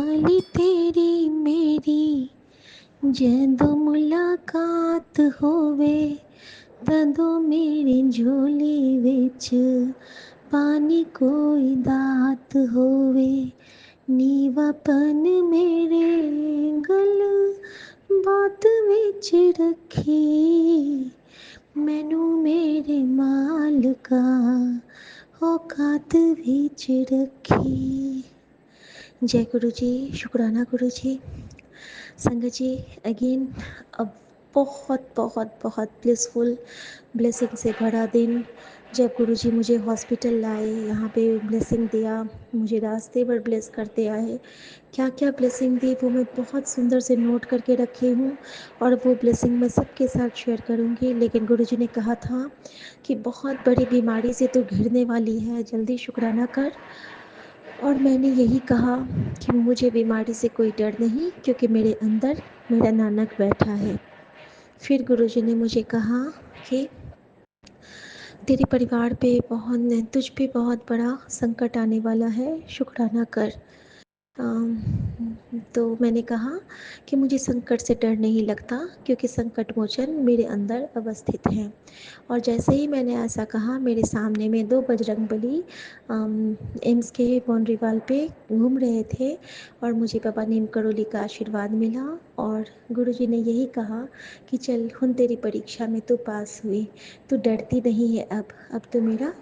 वाली तेरी मेरी जदों मुलाकात होवे तदों मेरी झोली विच पानी कोई दात होवे। नीवापन मेरे गल बात विच रखी मैनू मेरे मालका औकात विच रखी। जय गुरु जी, शुक्राना गुरु जी। संगत जी, अगेन अब बहुत बहुत बहुत ब्लिसफुल ब्लेसिंग से भरा दिन, जब गुरु जी मुझे हॉस्पिटल लाए, यहाँ पे ब्लेसिंग दिया, मुझे रास्ते भर ब्लेस करते आए। क्या क्या ब्लेसिंग दी वो मैं बहुत सुंदर से नोट करके रखी हूँ और वो ब्लेसिंग मैं सबके साथ शेयर करूँगी। लेकिन गुरु जी ने कहा था कि बहुत बड़ी बीमारी से तो घिरने वाली है, जल्दी शुक्राना कर। और मैंने यही कहा कि मुझे बीमारी से कोई डर नहीं, क्योंकि मेरे अंदर मेरा नानक बैठा है। फिर गुरुजी ने मुझे कहा कि तेरे परिवार पे तुझ पे बहुत बड़ा संकट आने वाला है, शुक्राना कर। तो मैंने कहा कि मुझे संकट से डर नहीं लगता, क्योंकि संकट मोचन मेरे अंदर अवस्थित हैं। और जैसे ही मैंने ऐसा कहा, मेरे सामने में 2 बजरंगबली एम्स के बाउंड्री वाल पे घूम रहे थे और मुझे बाबा नीम करोली का आशीर्वाद मिला। और गुरुजी ने यही कहा कि चल हुन तेरी परीक्षा में तू पास हुई, तू डरती नहीं है। अब तो मेरा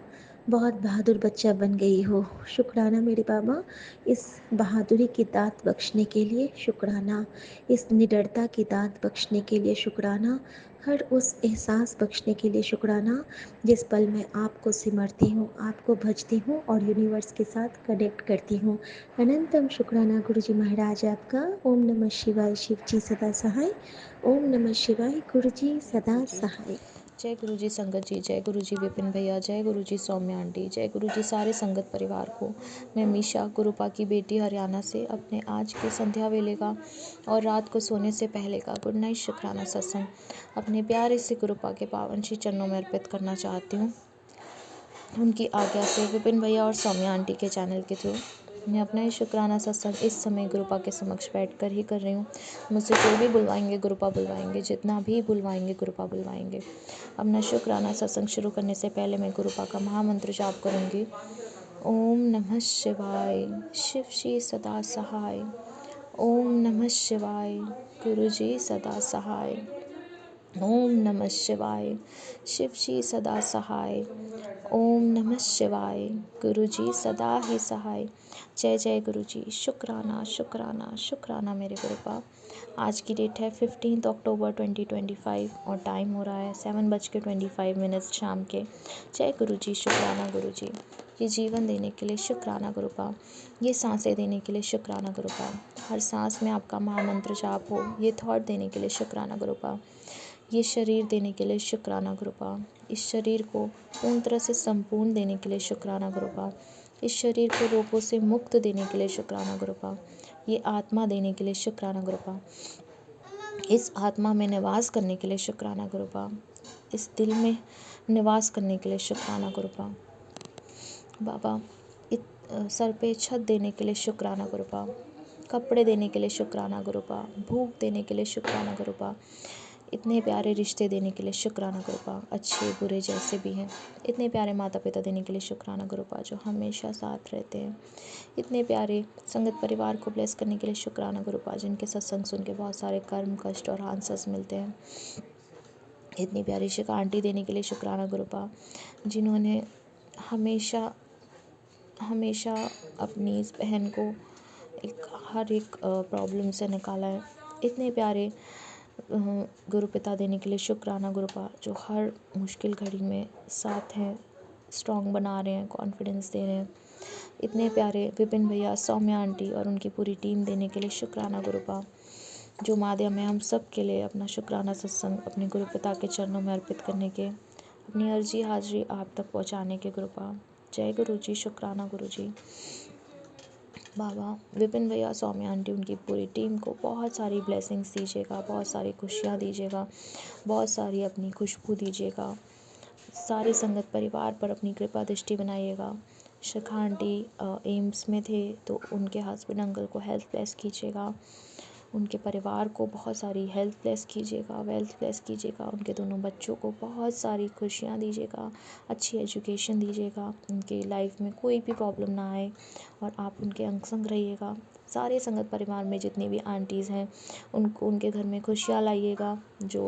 बहुत बहादुर बच्चा बन गई हो। शुक्राना मेरे बाबा, इस बहादुरी की दात बख्शने के लिए शुक्राना, इस निडरता की दात बख्शने के लिए शुक्राना, हर उस एहसास बख्शने के लिए शुक्राना जिस पल मैं आपको सिमरती हूँ, आपको भजती हूँ और यूनिवर्स के साथ कनेक्ट करती हूँ। अनंतम शुक्राना गुरु जी महाराज आपका। ओम नमः शिवाय, शिव जी सदा सहाय। ओम नमः शिवाय, गुरु जी जय गुरु सदा जी। सहाय। जय गुरु जी संगत जी, जय गुरु जी विपिन भैया, जय गुरु जी सौम्या आंटी, जय गुरु जी सारे संगत परिवार को। मैं मीशा गुरुपा की बेटी हरियाणा से अपने आज के संध्या वेले का और रात को सोने से पहले का गुड नाइट शुक्राना सत्संग अपने प्यारे से गुरुपा के पावन श्री चरणों में अर्पित करना चाहती हूँ। उनकी आज्ञा से विपिन भैया और सौम्या आंटी के चैनल के थ्रू मैं अपना ही शुक्राना सत्संग इस समय गुरुपा के समक्ष बैठकर ही कर रही हूँ। मुझसे जो भी बुलवाएंगे गुरुपा बुलवाएंगे, जितना भी बुलवाएंगे गुरुपा बुलवाएंगे। अपना शुक्राना सत्संग शुरू करने से पहले मैं गुरुपा का महामंत्र जाप करूँगी। ओम नमः शिवाय, शिव जी सदा सहाय। ओम नमः शिवाय, गुरु जी सदा सहाय। ओम नमः शिवाय, शिव जी सदा सहाय। ओम नमः शिवाय, गुरु जी सदा ही सहाय। जय जय गुरु जी। शुक्राना शुक्राना शुक्राना मेरे गुरुपा। आज की डेट है 15 अक्टूबर 2025 और टाइम हो रहा है 7:25 शाम के। जय गुरु जी, शुक्राना गुरु जी। ये जीवन देने के लिए शुक्राना गुरुपा, ये सांसें देने के लिए शुक्राना गुरुपा, हर सांस में आपका महामंत्र जाप हो, ये थॉट देने के लिए शुक्राना गुरुपा, ये शरीर देने के लिए शुक्राना गुरुपा, इस शरीर को पूर्ण तरह से संपूर्ण देने के लिए शुक्राना गुरुपा, इस शरीर को रोगों से मुक्त देने के लिए शुक्राना गुरुपा, ये आत्मा देने के लिए शुक्राना गुरुपा, इस आत्मा में निवास करने के लिए शुक्राना गुरुपा, इस दिल में निवास करने के लिए शुक्राना गुरुपा। बाबा, सर पे छत देने के लिए शुक्राना गुरुपा, कपड़े देने के लिए शुक्राना गुरुपा, भूख देने के लिए शुक्राना गुरुपा, इतने प्यारे रिश्ते देने के लिए शुक्राना गुरुपा, अच्छे बुरे जैसे भी हैं, इतने प्यारे माता पिता देने के लिए शुक्राना गुरुपा जो हमेशा साथ रहते हैं, इतने प्यारे संगत परिवार को ब्लेस करने के लिए शुक्राना गुरुपा जिनके सत्संग सुन के बहुत सारे कर्म कष्ट और आंसर्स मिलते हैं, इतनी प्यारी शिका आंटी देने के लिए शुक्राना गुरुपा जिन्होंने हमेशा हमेशा अपनी इस बहन को हर एक प्रॉब्लम से निकाला है, इतने प्यारे गुरु पिता देने के लिए शुक्राना गुरुपा जो हर मुश्किल घड़ी में साथ हैं, स्ट्रॉन्ग बना रहे हैं, कॉन्फिडेंस दे रहे हैं, इतने प्यारे विपिन भैया, सौम्या आंटी और उनकी पूरी टीम देने के लिए शुक्राना गुरुपा जो माध्यम है हम सब के लिए अपना शुक्राना सत्संग अपने गुरु पिता के चरणों में अर्पित करने के, अपनी अर्जी हाजिरी आप तक पहुंचाने के गुरुपा। जय गुरु जी, शुक्राना गुरु जी। बाबा विपिन भैया, सौम्या आंटी, उनकी पूरी टीम को बहुत सारी ब्लेसिंग्स दीजिएगा, बहुत सारी खुशियाँ दीजिएगा, बहुत सारी अपनी खुशबू दीजिएगा, सारे संगत परिवार पर अपनी कृपा दृष्टि बनाइएगा। शिखा आंटी एम्स में थे, तो उनके हस्बैंड अंकल को हेल्थ ब्लेस कीजिएगा, उनके परिवार को बहुत सारी हेल्थ ब्लेस कीजिएगा, वेल्थ ब्लेस कीजिएगा, उनके दोनों बच्चों को बहुत सारी खुशियाँ दीजिएगा, अच्छी एजुकेशन दीजिएगा, उनके लाइफ में कोई भी प्रॉब्लम ना आए और आप उनके अंग संग रहिएगा। सारे संगत परिवार में जितनी भी आंटीज़ हैं उनको उनके घर में खुशियाँ लाइएगा। जो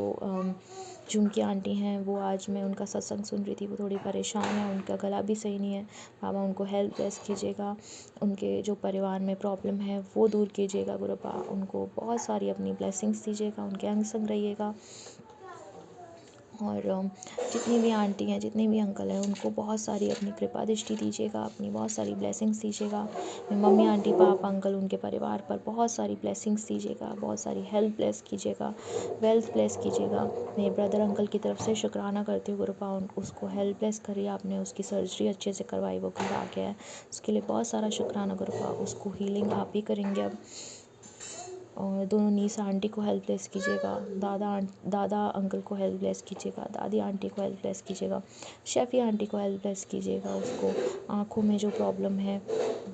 उनकी आंटी हैं वो आज मैं उनका सत्संग सुन रही थी, वो थोड़ी परेशान है, उनका गला भी सही नहीं है। बाबा उनको हेल्थ ब्लेस कीजिएगा, उनके जो परिवार में प्रॉब्लम है वो दूर कीजिएगा गुरुपा, उनको बहुत सारी अपनी ब्लेसिंग्स दीजिएगा, उनके अंग संग रहिएगा। और जितनी भी आंटी हैं, जितने भी अंकल हैं, उनको बहुत सारी अपनी कृपा दृष्टि दीजिएगा, अपनी बहुत सारी ब्लेसिंग्स दीजिएगा। मेरी मम्मी, आंटी, पापा, अंकल, उनके परिवार पर बहुत सारी ब्लेसिंग्स दीजिएगा, बहुत सारी हेल्थ ब्लेस कीजिएगा, वेल्थ ब्लेस कीजिएगा। मेरे ब्रदर अंकल की तरफ से शुक्राना करती हूँ गुरुपा, उसको हेल्थ ब्लेस करिए, आपने उसकी सर्जरी अच्छे से करवाई, वो घर आ गया है, उसके लिए बहुत सारा शुक्राना गुरुपा, उसको हीलिंग आप ही करेंगे अब। और दोनों नीस आंटी को हेल्प ब्लेस कीजिएगा, दादा अंकल को हेल्प ब्लेस कीजिएगा, दादी आंटी को हेल्प ब्लेस कीजिएगा, शेफ़ी आंटी को हेल्प ब्लेस कीजिएगा। उसको आँखों में जो प्रॉब्लम है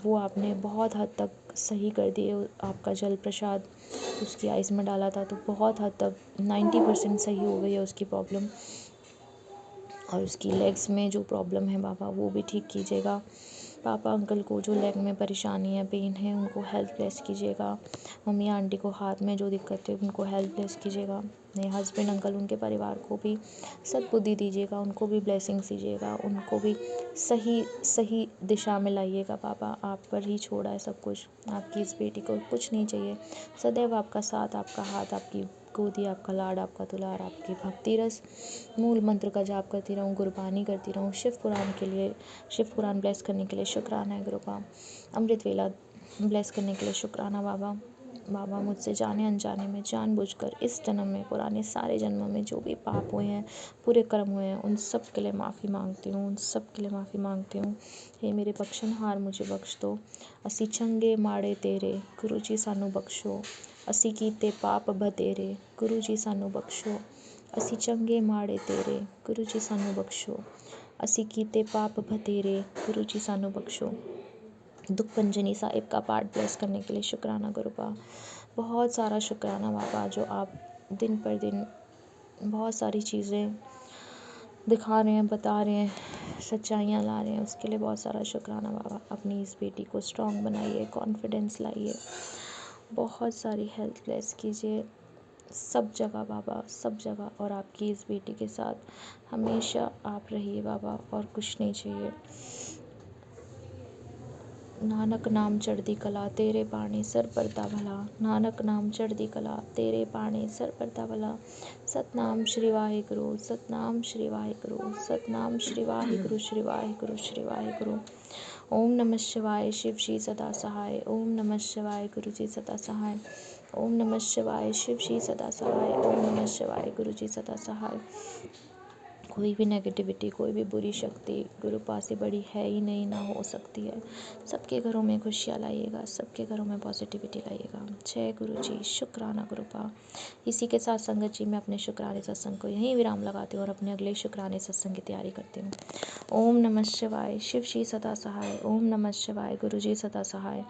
वो आपने बहुत हद तक सही कर दी है। आपका जल प्रसाद उसकी आइज़ में डाला था तो बहुत हद तक 90% सही हो गई है उसकी प्रॉब्लम। और उसकी लेग्स में जो प्रॉब्लम है बाबा वो भी ठीक कीजिएगा। पापा अंकल को जो लेग में परेशानी है, पेन है, उनको हेल्थ ब्लेस कीजिएगा। मम्मी आंटी को हाथ में जो दिक्कत है उनको हेल्थ ब्लेस कीजिएगा। मेरे हस्बैंड अंकल, उनके परिवार को भी सद्बुद्धि दीजिएगा, उनको भी ब्लेसिंग्स दीजिएगा, उनको भी सही सही दिशा में लाइएगा। पापा आप पर ही छोड़ा है सब कुछ, आपकी इस बेटी को कुछ नहीं चाहिए, सदैव आपका साथ, आपका हाथ, आपकी गोदी, आपका लाड, आपका दुलार, आपकी भक्ति रस, मूल मंत्र का जाप करती रहूँ, गुरबानी करती रहूँ। शिव पुराण के लिए, शिव पुराण ब्लेस करने के लिए शुक्राना है गुरुपा। अमृत वेला ब्लेस करने के लिए शुक्राना बाबा। बाबा मुझसे जाने अनजाने में, जानबूझकर इस जन्म में, पुराने सारे जन्मों में जो भी पाप हुए हैं, पूरे कर्म हुए हैं, उन सब के लिए माफ़ी मांगती हूँ, उन सब के लिए माफ़ी मांगती हूँ। हे मेरे बख्शनहार, मुझे बख्श दो। असी चंगे माड़े तेरे, गुरु जी सानू बख्शो। असी कीते पाप बतेरे, गुरु जी सानू बख्शो। असी चंगे माड़े तेरे, गुरु जी सानू बख्शो। असी कीते पाप बतेरे, गुरु जी सानू बख्शो। दुख पंजनी साहिब का पाठ ब्लेस करने के लिए शुक्राना गुरुपा। बहुत सारा शुक्राना बाबा, जो आप दिन पर दिन बहुत सारी चीज़ें दिखा रहे हैं, बता रहे हैं, सच्चाइयाँ ला रहे हैं, उसके लिए बहुत सारा शुक्राना बाबा। अपनी इस बेटी को स्ट्रॉन्ग बनाइए, कॉन्फिडेंस लाइए, बहुत सारी हेल्थ ब्लेस कीजिए सब जगह बाबा, सब जगह। और आपकी इस बेटी के साथ हमेशा आप रहिए बाबा, और कुछ नहीं चाहिए। नानक नाम चढ़दी कला, तेरे पाणी सर परता भला। नानक नाम चढ़दी कला, तेरे पाणी सर परता भला। सतनाम श्री वाहिगुरु, सतनाम श्री वाहिगुरु, सतनाम श्री वाहिगुरु, श्री वाहिगुरु, श्री वाहिगुरु। ओम नमः शिवाय, शिव जी सदा सहाय। ओम नमः शिवाय, गुरु जी सदा सहाय। ओम नमः शिवाय, शिव जी सदा सहाय। ओम नमः शिवाय, गुरु जी सदा सहाय। कोई भी नेगेटिविटी, कोई भी बुरी शक्ति गुरु पास से बड़ी है ही नहीं, ना हो सकती है। सबके घरों में खुशियाँ लाइएगा, सबके घरों में पॉजिटिविटी लाइएगा। जय गुरु जी, शुक्राना गुरुपा। इसी के साथ संगत जी मैं अपने शुक्राने सत्संग को यहीं विराम लगाती हूँ और अपने अगले शुक्राने सत्संग की तैयारी करती हूँ। ओम नमः शिवाय, शिव जी सदा सहाय। ओम नमः शिवाय, गुरु जी सदा सहाय।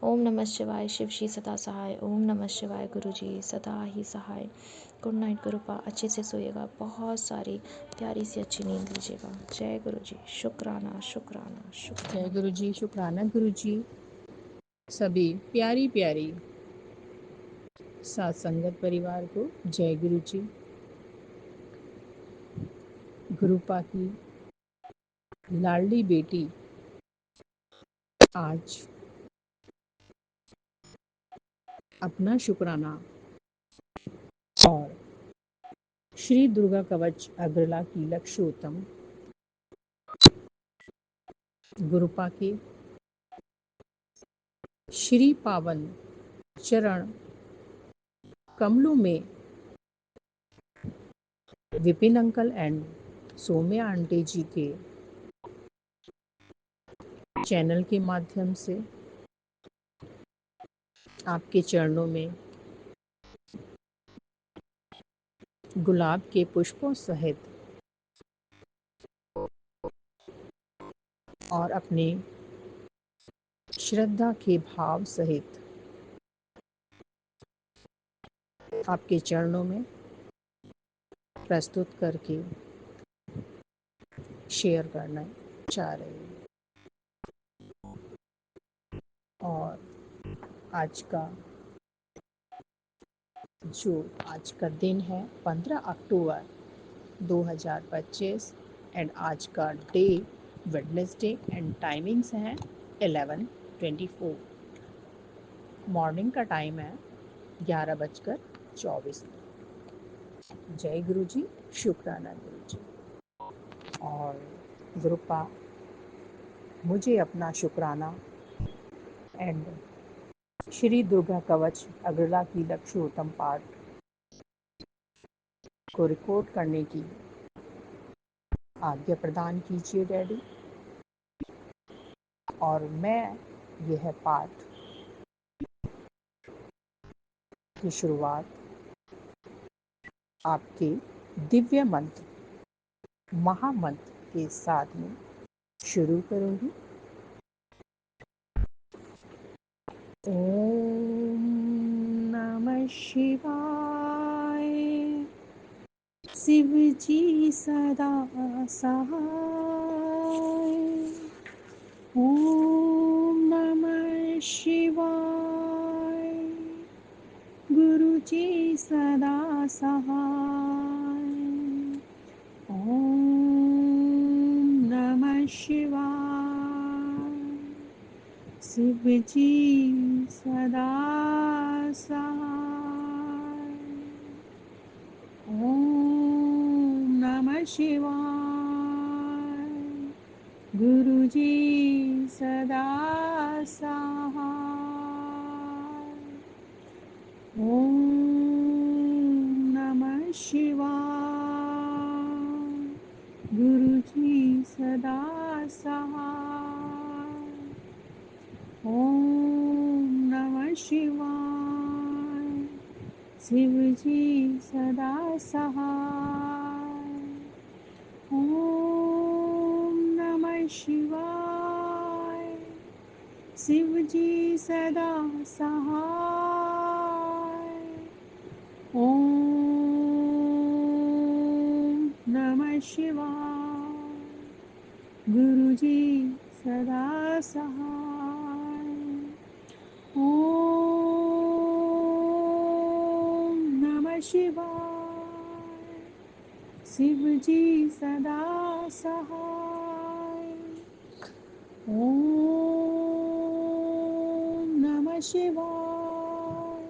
ओम नमः शिवाय, शिव जी सदा सहाय। ओम नमः शिवाय, गुरु जी सदा ही सहाय। गुड नाइट गुरुपा, अच्छे से सोइएगा, बहुत सारी प्यारी सी अच्छी नींद लीजिएगा। जय गुरु जी, शुक्राना शुक्राना जय शुक्राना। गुरु जी, शुक्राना गुरु जी। सभी प्यारी प्यारी सात संगत परिवार को जय गुरु जी। गुरुपा की लाडली बेटी आज अपना शुक्राना और श्री दुर्गा कवच अग्रला की लक्ष्योत्तम गुरुपा के श्री पावन चरण कमलों में Vipin uncle and Saumya aunty ji के चैनल के माध्यम से आपके चरणों में गुलाब के पुष्पों सहित और अपने श्रद्धा के भाव सहित आपके चरणों में प्रस्तुत करके शेयर करना चाह रही हूँ। और आज का दिन है 15 अक्टूबर 2025 एंड आज का डे वेडनेसडे एंड टाइमिंग्स हैं 11:24। मॉर्निंग का टाइम है 11:24। जय गुरु जी, शुक्राना गुरु जी। और गुरुपा मुझे अपना शुक्राना एंड श्री दुर्गा कवच अग्रला की लक्षोत्तम पाठ को रिकॉर्ड करने की आज्ञा प्रदान कीजिए डैडी। और मैं यह पाठ की शुरुआत आपके दिव्य मंत्र महामंत्र के साथ में शुरू करूंगी। ओम नमः शिवाय। शिव जी सदा सहाय। ओम नमः शिवाय। गुरु जी सदा सहाय। ओम नमः शिवाय। शिव जी सदा सहाय। ओम नमः शिवाय। गुरु जी सदा सहाय। ओम नमः शिवाय। गुरु जी सदा सहाय। ओम नमः शिवाय। शिव जी सदा सहाय। ओम नमः शिवाय। शिव जी सदा सहाय। ओम नमः शिवाय। गुरु जी सदा सहाय। ओम नमः शिवाय। शिव जी सदा सहाय। ओम नमः शिवाय।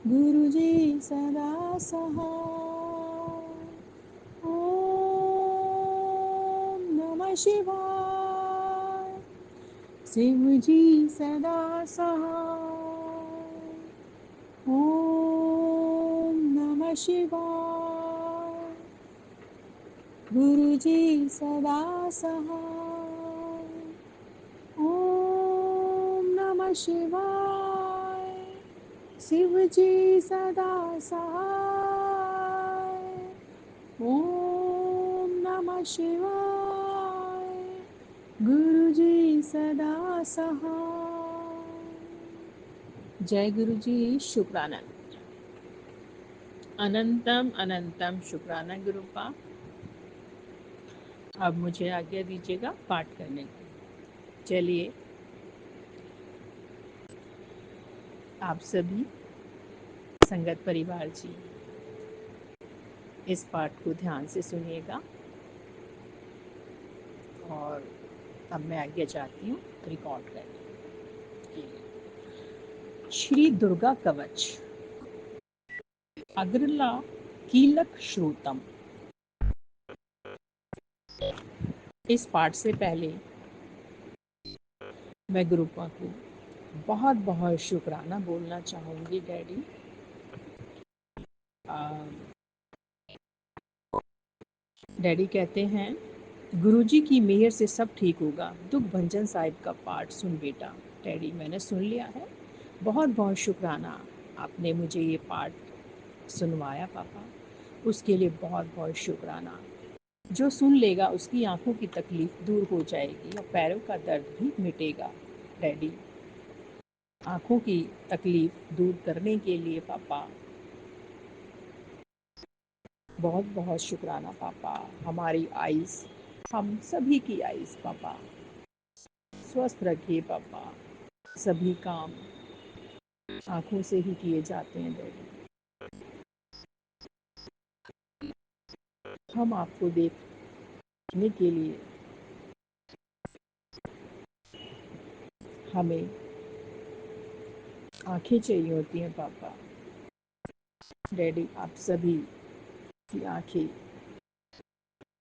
गुरु जी सदा सहाय। ओम नमः शिवाय। शिव जी सदा सहाय। ओम नमः शिवाय। गुरु जी सदा सहाय। ओम नमः शिवाय। शिव जी सदा सहाय। ओम नमः शिवाय। गुरु जी सदा सहाय। जय गुरु जी, शुक्राना। अनंतम अनंतम शुक्राना गुरुपा। अब मुझे आज्ञा दीजिएगा पाठ करने की। चलिए आप सभी संगत परिवार जी इस पाठ को ध्यान से सुनिएगा। और अब मैं आज्ञा चाहती हूँ रिकॉर्ड करने के लिए। श्री दुर्गा कवच अग्रला कीलक श्रोतम। इस पाठ से पहले मैं गुरुपा को बहुत बहुत शुक्राना बोलना चाहूँगी डैडी। डैडी कहते हैं गुरुजी की मेहर से सब ठीक होगा। दुख भंजन साहिब का पाठ सुन बेटा। डैडी मैंने सुन लिया है। बहुत बहुत शुक्राना, आपने मुझे ये पाठ सुनवाया पापा, उसके लिए बहुत बहुत शुक्राना। जो सुन लेगा उसकी आंखों की तकलीफ दूर हो जाएगी और पैरों का दर्द भी मिटेगा। डैडी आँखों की तकलीफ दूर करने के लिए पापा, बहुत बहुत शुक्राना पापा। हमारी आइज़, हम सभी की आइज़ पापा स्वस्थ रखिए पापा। सभी काम आँखों से ही किए जाते हैं डैडी। हम आपको देखने के लिए हमें आँखें चाहिए होती हैं पापा। डैडी, आप सभी की आँखें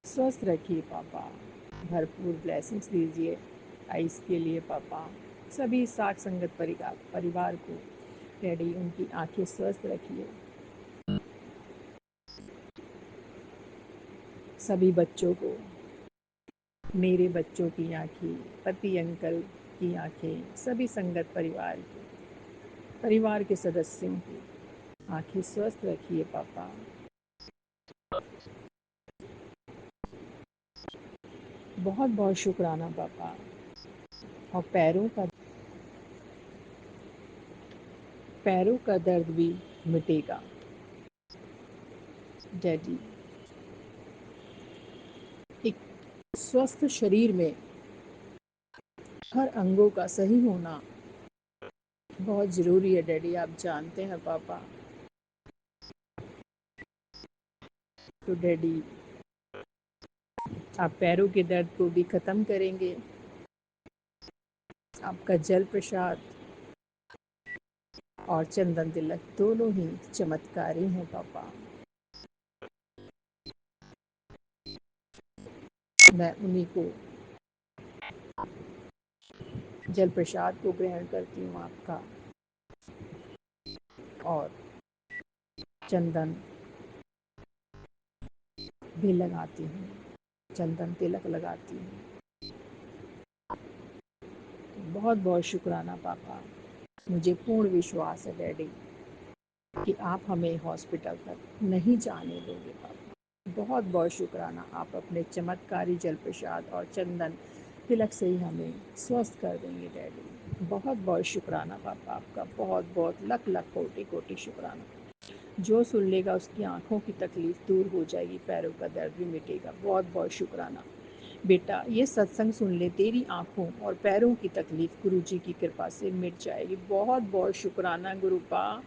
स्वस्थ रखिए पापा। भरपूर ब्लेसिंग्स दीजिए आइस के लिए पापा। सभी साथ संगत परिवार को डैडी उनकी आँखें स्वस्थ रखिए। सभी बच्चों को, मेरे बच्चों की आँखें, पति अंकल की आँखें, सभी संगत परिवार के सदस्यों की आँखें स्वस्थ रखिए पापा। बहुत बहुत शुक्राना पापा। और पैरों का दर्द भी मिटेगा डैडी। एक स्वस्थ शरीर में हर अंगों का सही होना बहुत ज़रूरी है डैडी, आप जानते हैं पापा। तो डैडी, आप पैरों के दर्द को भी ख़त्म करेंगे। आपका जल प्रसाद और चंदन तिलक दोनों ही चमत्कारी हैं पापा। मैं उन्हीं को, जल प्रसाद को ग्रहण करती हूँ आपका, और चंदन भी लगाती हूँ, चंदन तिलक लगाती हूँ। बहुत बहुत शुक्राना पापा। मुझे पूर्ण विश्वास है डैडी कि आप हमें हॉस्पिटल तक नहीं जाने देंगे पापा। बहुत बहुत शुक्राना, आप अपने चमत्कारी जल प्रसाद और चंदन तिलक से ही हमें स्वस्थ कर देंगे डैडी। बहुत बहुत शुक्राना पापा, आपका बहुत बहुत लख लख कोटि कोटि शुक्राना। जो सुन लेगा उसकी आँखों की तकलीफ दूर हो जाएगी, पैरों का दर्द भी मिटेगा। बहुत बहुत शुक्राना बेटा, ये सत्संग सुन ले, तेरी आँखों और पैरों की तकलीफ गुरु जी की कृपा से मिट जाएगी। बहुत बहुत शुक्राना गुरुपा,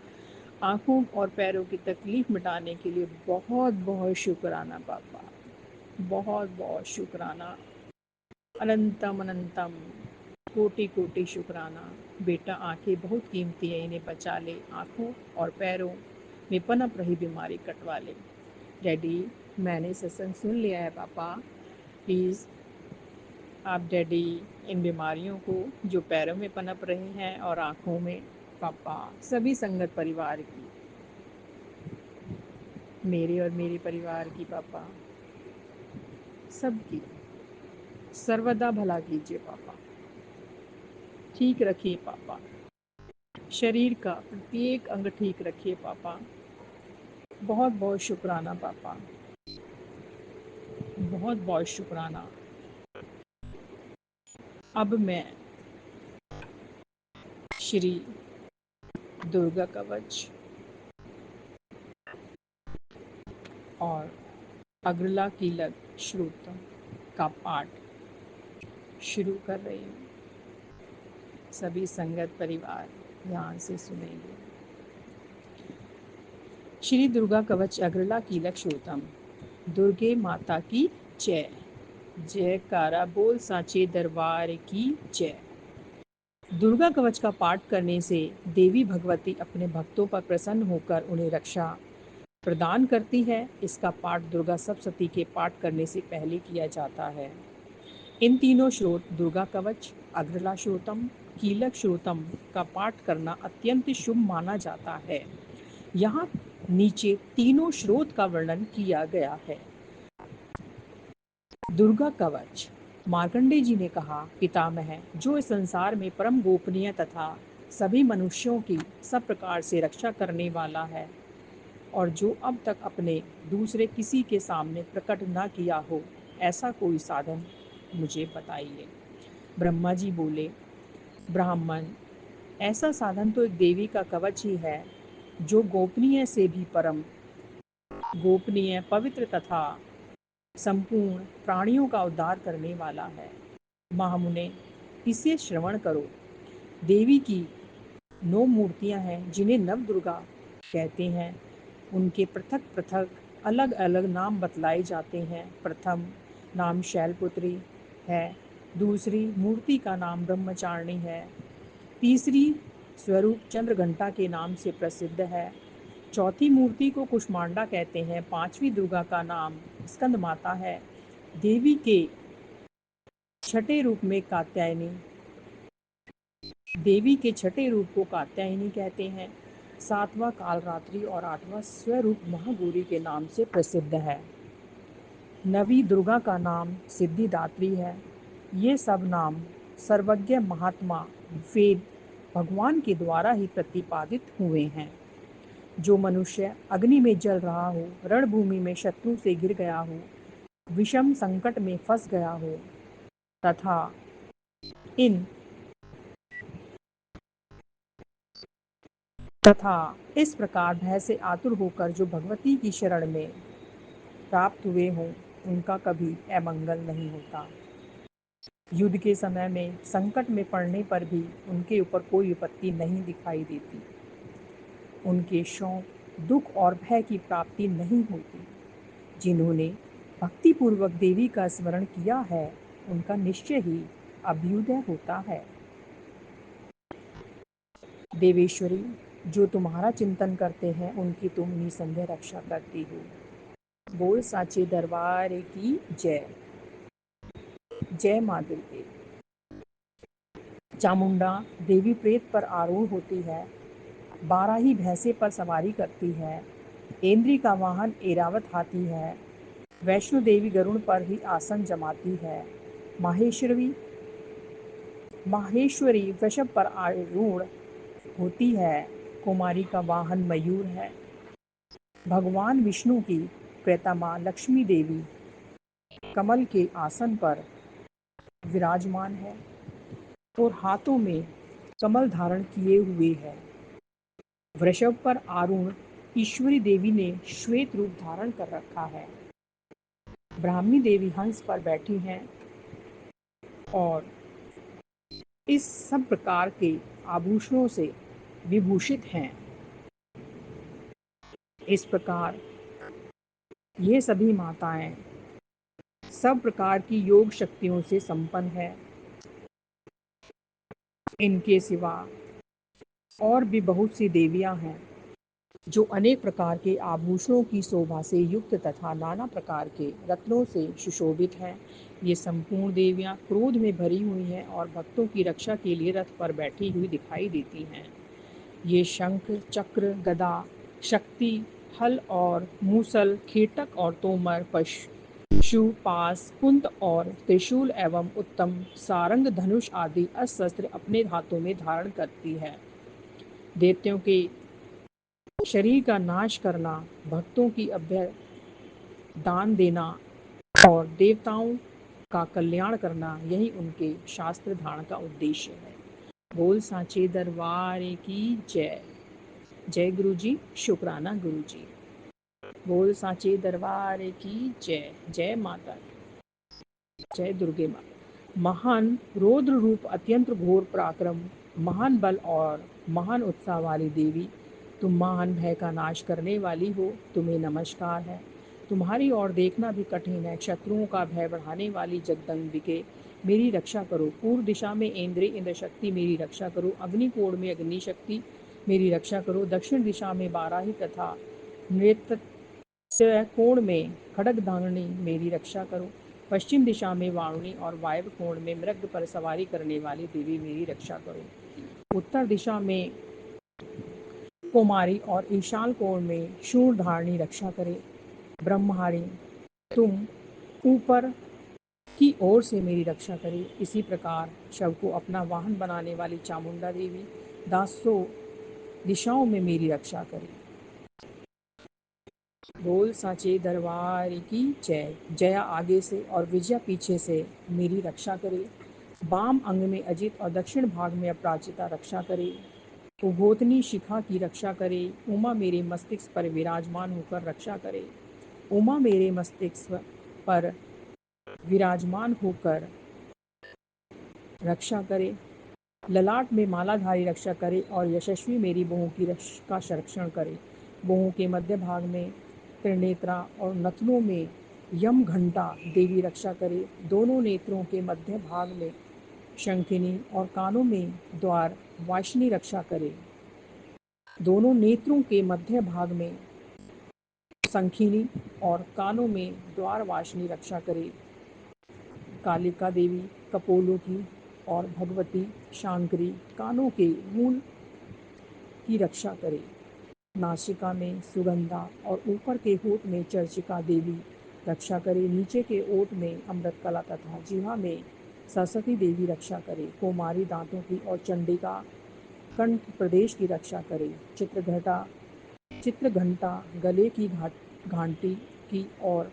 आँखों और पैरों की तकलीफ मिटाने के लिए बहुत बहुत शुक्राना पापा। बहुत बहुत शुक्राना, अनंतम अनंतम कोटि कोटि शुक्राना। बेटा, आंखें बहुत कीमती है, इन्हें बचा ले। आँखों और पैरों में पनप रही बीमारी कटवा ले। डैडी, मैंने सत्संग सुन लिया है पापा। प्लीज़ आप डैडी इन बीमारियों को जो पैरों में पनप रही हैं और आँखों में पापा, सभी संगत परिवार की, मेरे और मेरे परिवार की पापा, सबकी सर्वदा भला कीजिए पापा। ठीक रखिए पापा, शरीर का प्रत्येक अंग ठीक रखिए पापा। बहुत बहुत शुक्राना पापा, बहुत बहुत शुक्राना। अब मैं श्री दुर्गा कवच और अग्रला कीलक श्लोकम का पाठ शुरू कर रही हूँ। सभी संगत परिवार ध्यान से सुनेंगे। श्री दुर्गा कवच अग्रला कीलक श्लोकम। दुर्गे माता की जय, जयकारा बोल सांचे दरबार की जय। दुर्गा कवच का पाठ करने से देवी भगवती अपने भक्तों पर प्रसन्न होकर उन्हें रक्षा प्रदान करती है। इसका पाठ दुर्गा सप्तशती के पाठ करने से पहले किया जाता है। इन तीनों श्रोत दुर्गा कवच, अग्रला श्रोतम, कीलक श्रोतम का पाठ करना अत्यंत शुभ माना जाता है। यहाँ नीचे तीनों श्रोत का वर्णन किया गया है। दुर्गा कवच। मार्कंडे जी ने कहा, पितामह, जो इस संसार में परम गोपनीय तथा सभी मनुष्यों की सब प्रकार से रक्षा करने वाला है, और जो अब तक अपने दूसरे किसी के सामने प्रकट न किया हो, ऐसा कोई साधन मुझे बताइए। ब्रह्मा जी बोले, ब्राह्मण, ऐसा साधन तो एक देवी का कवच ही है, जो गोपनीय से भी परम गोपनीय, पवित्र तथा संपूर्ण प्राणियों का उद्धार करने वाला है। महामुने, इसे श्रवण करो। देवी की 9 मूर्तियां हैं, जिन्हें नवदुर्गा कहते हैं। उनके पृथक पृथक अलग अलग नाम बतलाए जाते हैं। प्रथम नाम शैलपुत्री है, दूसरी मूर्ति का नाम ब्रह्मचारिणी है, तीसरी स्वरूप चंद्रघंटा के नाम से प्रसिद्ध है, चौथी मूर्ति को कुष्मांडा कहते हैं, पांचवी दुर्गा का नाम स्कंद माता है, देवी के छठे रूप में कात्यायनी देवी के छठे रूप को कात्यायनी कहते हैं, सातवां कालरात्रि और आठवां स्वरूप महागौरी के नाम से प्रसिद्ध है। नवी दुर्गा का नाम सिद्धिदात्री है। ये सब नाम सर्वज्ञ महात्मा वेद भगवान के द्वारा ही प्रतिपादित हुए हैं। जो मनुष्य अग्नि में जल रहा हो, रणभूमि में शत्रु से गिर गया हो, विषम संकट में फंस गया हो तथा इन तथा इस प्रकार भय से आतुर होकर जो भगवती की शरण में प्राप्त हुए हों, उनका कभी अमंगल नहीं होता। युद्ध के समय में संकट में पड़ने पर भी उनके ऊपर कोई विपत्ति नहीं दिखाई देती। उनके शोक, दुख और भय की प्राप्ति नहीं होती। जिन्होंने भक्तिपूर्वक देवी का स्मरण किया है, उनका निश्चय ही अभ्युदय होता है। देवेश्वरी, जो तुम्हारा चिंतन करते हैं, उनकी तुम निसंदेह रक्षा करती हो। बोल साचे दरबार की जय। जय मां दुर्गे। चामुंडा देवी प्रेत पर आरूढ़ होती है, 12 ही भैंसे पर सवारी करती है। इंद्री का वाहन एरावत हाथी है। वैष्णो देवी गरुड़ पर ही आसन जमाती है। माहेश्वरी वृषभ पर आरूढ़ होती है। कुमारी का वाहन मयूर है। भगवान विष्णु की प्रेतमा लक्ष्मी देवी कमल के आसन पर विराजमान है और हाथों में कमल धारण किए हुए है। वृषभ पर आरूढ़ ईश्वरी देवी ने श्वेत रूप धारण कर रखा है। ब्राह्मी देवी हंस पर बैठी हैं और इस सब प्रकार के आभूषणों से विभूषित हैं। इस प्रकार ये सभी माताएं सब प्रकार की योग शक्तियों से संपन्न है। इनके सिवा और भी बहुत सी देवियां हैं, जो अनेक प्रकार के आभूषणों की शोभा से युक्त तथा नाना प्रकार के रत्नों से सुशोभित हैं। ये संपूर्ण देवियां क्रोध में भरी हुई हैं और भक्तों की रक्षा के लिए रथ पर बैठी हुई दिखाई देती हैं। ये शंख, चक्र, गदा, शक्ति, हल और मूसल, खेटक और तोमर, पशु, पास, कुंत और त्रिशूल एवं उत्तम सारंग, धनुष आदि अस्त्र अपने हाथों में धारण करती है। देवताओं के शरीर का नाश करना, भक्तों की अभय दान देना और देवताओं का कल्याण करना, यही उनके शास्त्र धारण का उद्देश्य है। बोल साचे दरबार की जय। जय गुरु जी, शुक्राना गुरु जी। बोल साचे दरबार की जय। जय माता, जय दुर्गे माँ। महान रौद्र रूप, अत्यंत घोर पराक्रम, महान बल और महान उत्साह वाली देवी, तुम महान भय का नाश करने वाली हो, तुम्हें नमस्कार है। तुम्हारी ओर देखना भी कठिन है। शत्रुओं का भय बढ़ाने वाली जगदम्बिके, मेरी रक्षा करो। पूर्व दिशा में इंद्र शक्ति, मेरी रक्षा करो। अग्निकोण में अग्नि शक्ति, मेरी रक्षा करो। दक्षिण दिशा में बाराही तथा नृत्य कोण में खड्गधारिणी, मेरी रक्षा करो। पश्चिम दिशा में वारुणी और वायव्य कोण में मृग पर सवारी करने वाली देवी, मेरी रक्षा करो। उत्तर दिशा में कुमारी और ईशान कोण में शूरधारिणी रक्षा करे। ब्रह्महारी, तुम ऊपर की ओर से मेरी रक्षा करे। इसी प्रकार शव को अपना वाहन बनाने वाली चामुंडा देवी दासों दिशाओं में मेरी रक्षा करे। बोल साचे दरबार की जय। जया आगे से और विजया पीछे से मेरी रक्षा करे। वाम अंग में अजित और दक्षिण भाग में अपराजिता रक्षा करे। उभोतनी शिखा की रक्षा करे। उमा मेरे मस्तिष्क पर विराजमान होकर रक्षा करे। उमा मेरे मस्तिष्क पर विराजमान होकर रक्षा करे। ललाट में मालाधारी रक्षा करे और यशस्वी मेरी बहु का संरक्षण करे। बहु के मध्य भाग में त्रिनेत्रा और नथनों में यम घंटा देवी रक्षा करे। दोनों नेत्रों के मध्य भाग में शंखिनी और कानों में द्वार वाशिनी रक्षा करे। दोनों नेत्रों के मध्य भाग में शंखिनी और कानों में द्वार वाशिनी रक्षा करे। कालिका देवी कपोलों की और भगवती शांकरी कानों के मूल की रक्षा करे। नासिका में सुगंधा और ऊपर के होठ में चर्चिका देवी रक्षा करे। नीचे के ओठ में अमृतकला तथा जिह्वा में सरस्वती देवी रक्षा करे। कोमारी दांतों की और चंडिका कंठ प्रदेश की रक्षा करे। चित्रघंटा गले की घंटी की और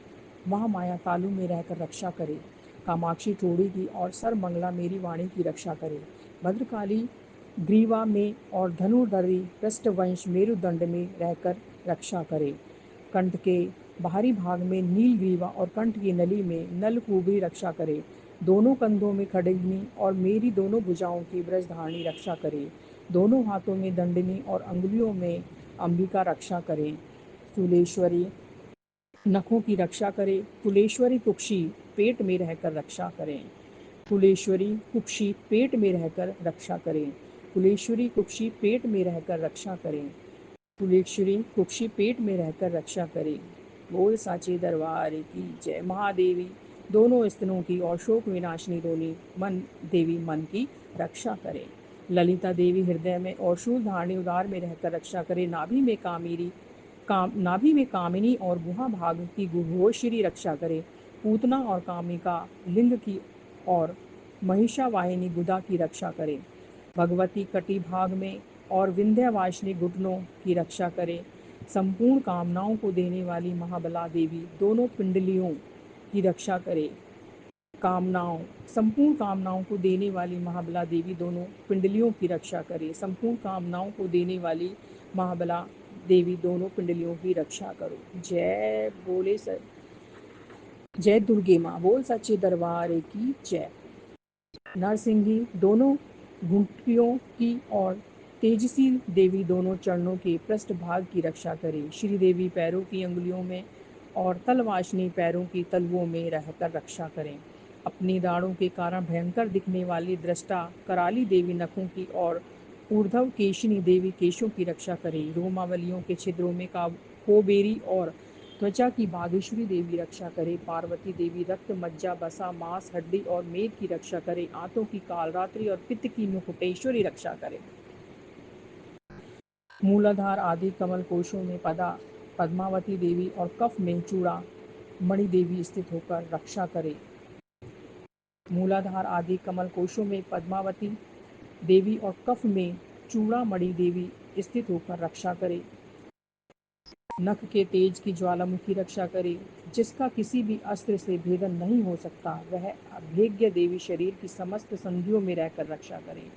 महामाया तालु में रहकर रक्षा करे। कामाक्षी चोड़ी की और सरमंगला मेरी वाणी की रक्षा करे। भद्रकाली ग्रीवा में और धनुर्धरी पृष्ठवंश मेरुदंड में रहकर रक्षा करे। कंठ के बाहरी भाग में नीलग्रीवा और कंठ की नली में नलकूबरी रक्षा करे। दोनों कंधों में खड्गनी और मेरी दोनों भुजाओं की ब्रजधारणी रक्षा करे। दोनों हाथों में दंडनी और अंगुलियों में अंबिका रक्षा करे। शूलेश्वरी नखों की रक्षा करे। कुलेश्वरी कुक्षी पेट में रहकर रक्षा करें। कुलेश्वरी कुक्षी पेट में रहकर रक्षा करें। कुलेश्वरी कुक्षी पेट में रहकर रक्षा करें। कुलेश्वरी कुक्षी पेट में रहकर रक्षा करें। बोल साचे दरबार की जय। महादेवी दोनों स्तनों की और शोक विनाशिनी दोनों मन देवी मन की रक्षा करें। ललिता देवी हृदय में और शूल धारणी उदार में रहकर रक्षा करे। नाभि में कामिनी और गुहा भाग की गुहोश्री रक्षा करे। पूतना और कामिका लिंग की और महिषावाहिनी गुदा की रक्षा करे। भगवती कटी भाग में और विंध्यवासिनी घुटनों की रक्षा करे। संपूर्ण कामनाओं को देने वाली महाबला देवी दोनों पिंडलियों की रक्षा करे। संपूर्ण कामनाओं को देने वाली महाबला देवी दोनों पिंडलियों की रक्षा करे। संपूर्ण कामनाओं को देने वाली महाबला देवी दोनों पिंडलियों की रक्षा करो। जय दुर्गे माँ। बोल सच्चे दरबार की जय। नरसिंही दोनों घुंटियों की और तेजसी देवी दोनों चरणों के पृष्ठभाग की रक्षा करे। श्रीदेवी पैरों की अंगुलियों में और तलवाशनी पैरों की तलवों में रहकर रक्षा करें। अपनी दाढ़ों के कारण भयंकर दिखने वाली दृष्टा कराली देवी नखों की और ऊर्ध्व केशिनी देवी केशों की रक्षा करें। रोमावलियों के छिद्रों में कोबेरी और त्वचा की बागेश्वरी देवी रक्षा करे। पार्वती देवी रक्त मज्जा बसा मांस हड्डी और मेद की रक्षा करे। आंतों की कालरात्रि और पित्त की मुकुटेश्वरी रक्षा करे। मूलाधार आदि कमल कोशों में पद्मावती देवी और कफ में चूड़ा मणि देवी स्थित होकर रक्षा करे। मूलाधार आदि कमल कोशों में पद्मावती देवी और कफ में चूड़ामणि देवी स्थित होकर रक्षा करे। नख के तेज की ज्वालामुखी रक्षा करे। जिसका किसी भी अस्त्र से भेदन नहीं हो सकता वह अभेद्य देवी शरीर की समस्त संधियों में रहकर रक्षा करे।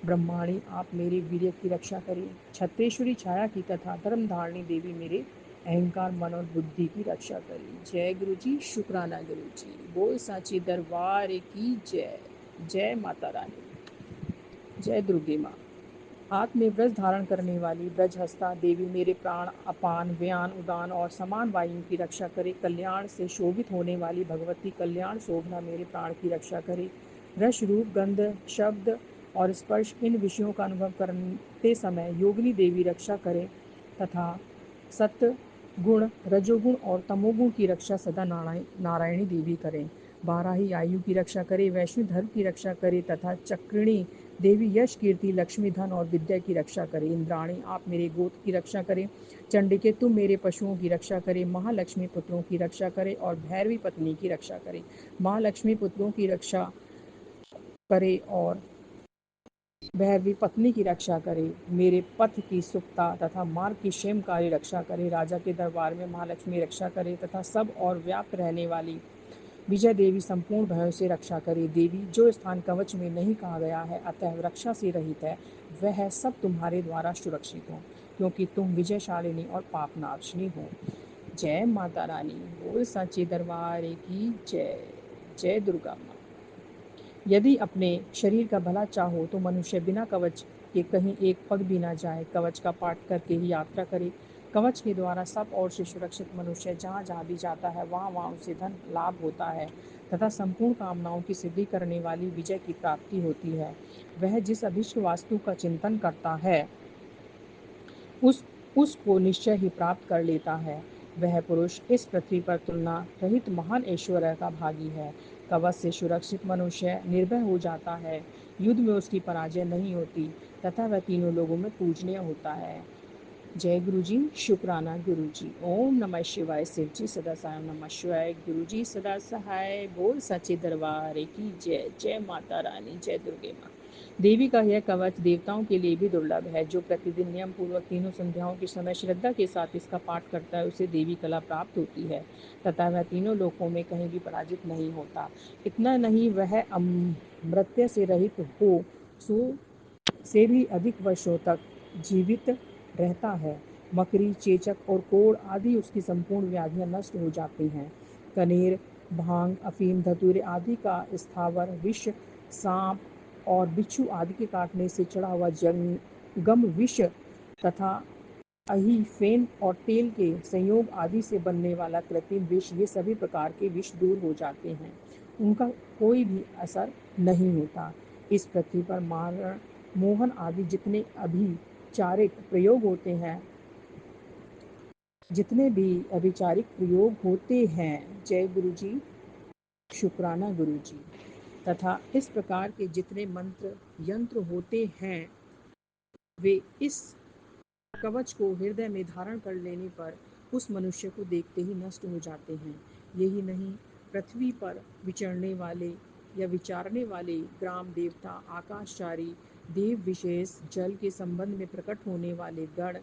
ब्रह्माणी आप मेरे वीर्य की रक्षा करे। छत्रेश्वरी छाया की तथा धर्मधारणी देवी मेरे अहंकार मन और बुद्धि की रक्षा करे। जय गुरु जी। शुक्राना गुरु जी। बोल साची दरबार की जय। जय माता रानी। जय दुर्गे माँ। हाथ में ब्रज धारण करने वाली ब्रजहस्ता देवी मेरे प्राण अपान व्यान उदान और समान वायु की रक्षा करे। कल्याण से शोभित होने वाली भगवती कल्याण शोभना मेरे प्राण की रक्षा करे। रस रूप गंध शब्द और स्पर्श इन विषयों का अनुभव करते समय योगिनी देवी रक्षा करे तथा सत्य गुण रजोगुण और तमोगुण की रक्षा सदा नारायणी देवी करें। बाराही आयु की रक्षा करे। वैष्णव धर्म की रक्षा करे तथा चक्रिणी देवी यश कीर्ति लक्ष्मी धन और विद्या की रक्षा करे। इंद्राणी आप मेरे गोत्र की रक्षा करें। चंडिके तुम मेरे पशुओं की रक्षा करें। महालक्ष्मी पुत्रों की रक्षा करे और भैरवी पत्नी की रक्षा करे। महालक्ष्मी पुत्रों की रक्षा करे और भैरवी पत्नी की रक्षा करे। मेरे पथ की सुखता तथा मार्ग की क्षेमकारी रक्षा करे। राजा के दरबार में महालक्ष्मी रक्षा करे तथा सब और व्याप्त रहने वाली विजय देवी संपूर्ण भयों से रक्षा करे। देवी, जो स्थान कवच में नहीं कहा गया है अतः रक्षा से रहित है, वह सब तुम्हारे द्वारा सुरक्षित हो, क्योंकि तुम विजयशालिनी और पापनाशिनी हो। जय माता रानी, बोल सच्चे दरबार की जय। जय दुर्गा माँ। यदि अपने शरीर का भला चाहो तो मनुष्य बिना कवच के कहीं एक पग भी ना जाए, कवच का पाठ करके ही यात्रा करे। कवच के द्वारा सब ओर से सुरक्षित मनुष्य जहाँ जहाँ भी जाता है वहाँ वहाँ उसे धन लाभ होता है तथा संपूर्ण कामनाओं की सिद्धि करने वाली विजय की प्राप्ति होती है। वह जिस अभीष्ट वास्तु का चिंतन करता है उसको निश्चय ही प्राप्त कर लेता है। वह पुरुष इस पृथ्वी पर तुलना रहित महान ऐश्वर्य का भागी है। कवच से सुरक्षित मनुष्य निर्भय हो जाता है, युद्ध में उसकी पराजय नहीं होती तथा वह तीनों लोगों में पूजनीय होता है। जय गुरु जी, शुक्राना गुरु जी। ओम नमः शिवाय। शिव जी सदा सहाय। नमः शिवाय। गुरु जी सदा सहाय। बोल सच्चे दरबार की जय। जय माता रानी, जय दुर्गे माँ। देवी का यह कवच देवताओं के लिए भी दुर्लभ है। जो प्रतिदिन नियम पूर्वक तीनों संध्याओं के समय श्रद्धा के साथ इसका पाठ करता है उसे देवी कला प्राप्त होती है तथा वह तीनों लोकों में कहीं भी पराजित नहीं होता। इतना नहीं, वह अमृत्य से रहित हो सो से भी अधिक वर्षों तक जीवित रहता है। मकड़ी, चेचक और कोढ़ आदि उसकी संपूर्ण व्याधियां नष्ट हो जाती हैं। कनेर, भांग, अफीम, धतूरे आदि का स्थावर विष, सांप और बिच्छू आदि के काटने से चढ़ा हुआ जंगम विष तथा अही, फेन और तेल के संयोग आदि से बनने वाला कृत्रिम विष, ये सभी प्रकार के विष दूर हो जाते हैं, उनका कोई भी असर नहीं होता। इस पृथ्वी पर मारण, मोहन आदि जितने अभिचारिक प्रयोग होते हैं, जितने भी अभिचारिक प्रयोग होते हैं, जय गुरु जी, शुक्राना गुरु जी, तथा इस प्रकार के जितने मंत्र यंत्र होते हैं वे इस कवच को हृदय में धारण कर लेने पर उस मनुष्य को देखते ही नष्ट हो जाते हैं। यही नहीं, पृथ्वी पर विचरने वाले या विचारने वाले ग्राम देवता, आकाशचारी देव विशेष, जल के संबंध में प्रकट होने वाले गण,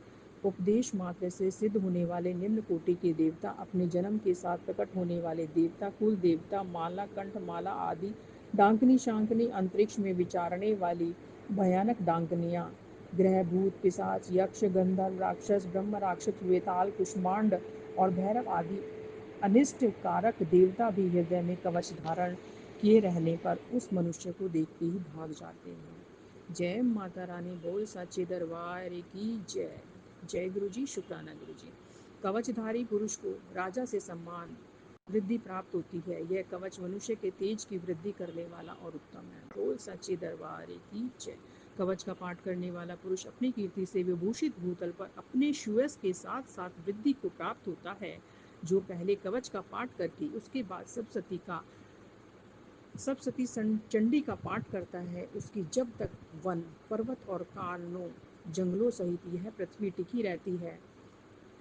उपदेश मात्र से सिद्ध होने वाले निम्न कोटि के देवता, अपने जन्म के साथ प्रकट होने वाले देवता, कुल देवता, माला, कंठ माला आदि, डांकनी शांकनी, अंतरिक्ष में विचारने वाली भयानक डांकनियाँ, ग्रह, भूत, पिशाच, यक्ष, गंधर्व, राक्षस, ब्रह्म राक्षस, वेताल, कुष्मांड और भैरव आदि अनिष्ट कारक देवता भी हृदय में कवच धारण किए रहने पर उस मनुष्य को देखते ही भाग जाते हैं। जय माता रानी, बोल सच्चे दरबार की जय। जय गुरु जी, शुक्राना गुरु जी। कवचधारी पुरुष को राजा से सम्मान वृद्धि प्राप्त होती है। यह कवच मनुष्य के तेज की वृद्धि करने वाला और उत्तम है। बोल सच्चे दरबार की जय। कवच का पाठ करने वाला पुरुष अपनी कीर्ति से विभूषित भूतल पर अपने सुयश के साथ साथ वृद्धि को प्राप्त होता है। जो पहले कवच का पाठ करके उसके बाद सप्तशती चंडी का पाठ करता है, उसकी जब तक वन, पर्वत और कानों, जंगलों सहित यह पृथ्वी टिकी रहती है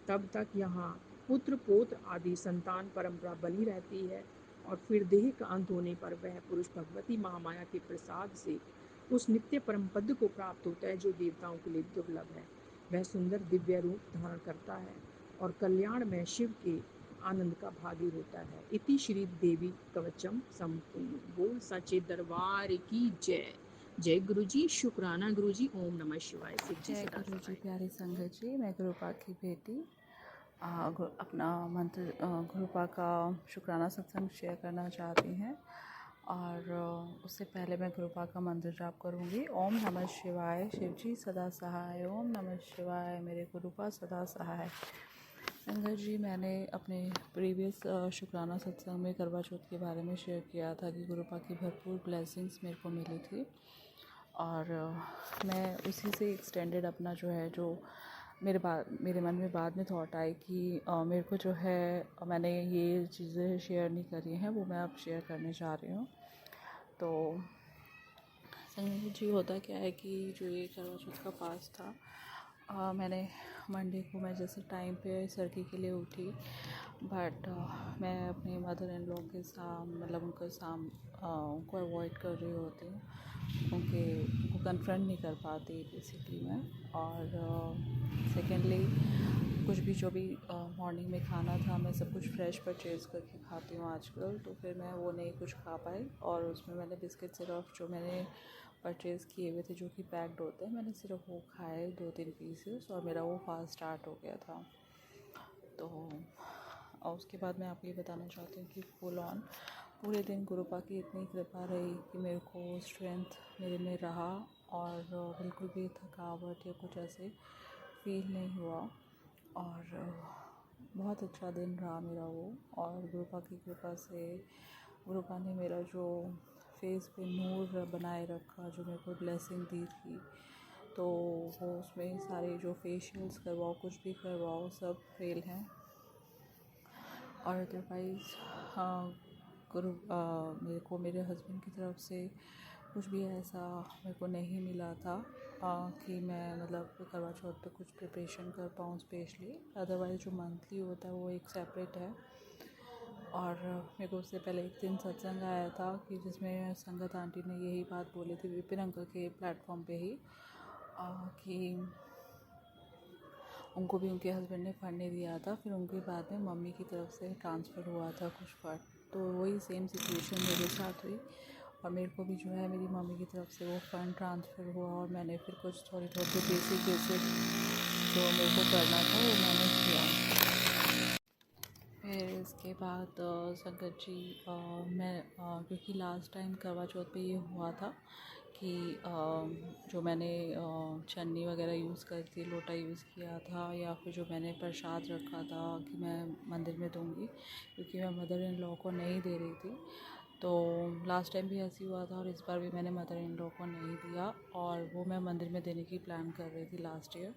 तब तक यहाँ पुत्र पौत्र आदि संतान परंपरा बनी रहती है और फिर देह का अंत होने पर वह पुरुष भगवती महामाया के प्रसाद से उस नित्य परम पद को प्राप्त होता है जो देवताओं के लिए दुर्लभ है। वह सुंदर दिव्य रूप धारण करता है और कल्याण में शिव के आनंद का भागी होता है। इति श्री देवी कवचम संपूर्ण। बोल सच्चे दरबार की जय। जय गुरु जी, शुक्राना गुरु जी। ओम नमः शिवाय। शिव जी जय सदा गुरु जी। सहाय। प्यारी संगत जी, मैं गुरुपा की बेटी अपना मंत्र गुरुपा का शुक्राना सत्संग शेयर करना चाहती हैं और उससे पहले मैं गुरुपा का मंत्र जाप करूंगी। ओम नमः शिवाय। शिव जी सदा सहाय। ओम नमः शिवाय। मेरे गुरुपा सदा सहाय। संगत जी, मैंने अपने प्रीवियस शुक्राना सत्संग में करवा चौथ के बारे में शेयर किया था कि गुरुपा की भरपूर ब्लेसिंग्स मेरे को मिली थी और मैं उसी से एक्सटेंडेड अपना जो है, जो मेरे मन में बाद में थॉट आई कि मेरे को जो है, मैंने ये चीज़ें शेयर नहीं करी हैं, वो मैं अब शेयर करने जा रही हूँ। तो संगत जी, होता क्या है कि जो ये करवा चौथ का फास्ट था, मैंने मंडे को मैं जैसे टाइम पे सर्दी के लिए उठी, बट मैं अपने मदर इन लॉ के मतलब उनको अवॉइड कर रही होती हूँ, उनको कन्फ्रंट नहीं कर पाती बेसिकली मैं। और सेकेंडली कुछ भी जो भी मॉर्निंग में खाना था मैं सब कुछ फ्रेश परचेज़ करके खाती हूँ आजकल, तो फिर मैं वो नहीं कुछ खा पाई और उसमें मैंने बिस्किट सिर्फ जो मैंने परचेज़ किए हुए थे जो कि पैक्ड होते हैं, मैंने सिर्फ वो खाए 2-3 पीसेस और मेरा वो फास्ट स्टार्ट हो गया था। तो और उसके बाद मैं आपको ये बताना चाहती हूँ कि फुल ऑन पूरे दिन गुरुपा की इतनी कृपा रही कि मेरे को स्ट्रेंथ मेरे में रहा और बिल्कुल भी थकावट या कुछ ऐसे फील नहीं हुआ और बहुत अच्छा दिन रहा मेरा वो। और गुरुपा की कृपा से गुरुपा ने मेरा जो फेस पे नूर बनाए रखा, जो मेरे को ब्लेसिंग दी थी, तो वो उसमें सारे जो फेशियल्स करवाओ कुछ भी करवाओ सब फेल हैं। और अदरवाइज़ मेरे को मेरे हस्बैंड की तरफ से कुछ भी ऐसा मेरे को नहीं मिला था कि मैं मतलब करवा चौथ पे कुछ प्रिपरेशन कर पाऊँ स्पेशली। अदरवाइज़ जो मंथली होता है वो एक सेपरेट है। और मेरे को उससे पहले एक दिन सत्संग आया था कि जिसमें संगत आंटी ने यही बात बोली थी विपिन अंकल के प्लेटफॉर्म पे ही कि उनको भी उनके हस्बैंड ने फ़ंड नहीं दिया था, फिर उनके बाद में मम्मी की तरफ से ट्रांसफ़र हुआ था कुछ फ़ंड, तो वही सेम सिचुएशन मेरे साथ हुई और मेरे को भी जो है मेरी मम्मी की तरफ से वो फ़ंड ट्रांसफ़र हुआ और मैंने फिर कुछ थोड़ी बेसिक जो मेरे को करना था वो मैंने किया। फिर इसके बाद संगत जी मैं क्योंकि लास्ट टाइम करवा चौथ पे ये हुआ था कि जो मैंने छन्नी वगैरह यूज़ करी थी, लोटा यूज़ किया था या फिर जो मैंने प्रसाद रखा था कि मैं मंदिर में दूँगी क्योंकि मैं मदर इन लॉ को नहीं दे रही थी। तो लास्ट टाइम भी ऐसे हुआ था और इस बार भी मैंने मदर इन लॉ को नहीं दिया और वो मैं मंदिर में देने की प्लान कर रही थी लास्ट ईयर।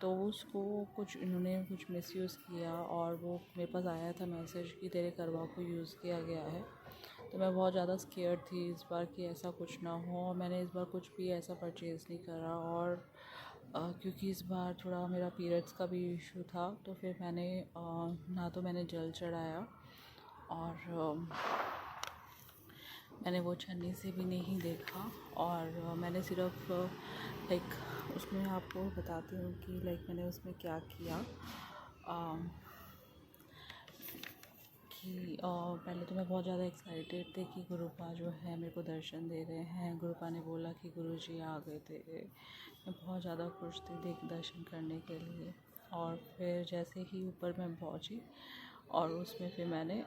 तो उसको कुछ इन्होंने कुछ मिसयूज़ किया और वो मेरे पास आया था मैसेज कि तेरे करवा को यूज़ किया गया है। तो मैं बहुत ज़्यादा स्केयर्ड थी इस बार कि ऐसा कुछ ना हो और मैंने इस बार कुछ भी ऐसा परचेज़ नहीं करा। और क्योंकि इस बार थोड़ा मेरा पीरियड्स का भी इशू था तो फिर मैंने ना तो मैंने जल चढ़ाया और मैंने वो छन्नी से भी नहीं देखा और मैंने सिर्फ लाइक उसमें आपको बताती हूँ कि लाइक मैंने उसमें क्या किया कि पहले तो मैं बहुत ज़्यादा एक्साइटेड थी कि गुरुपा जो है मेरे को दर्शन दे रहे हैं। गुरुपा ने बोला कि गुरुजी आ गए थे। मैं बहुत ज़्यादा खुश थी दर्शन करने के लिए। और फिर जैसे ही ऊपर मैं पहुंची और उसमें फिर मैंने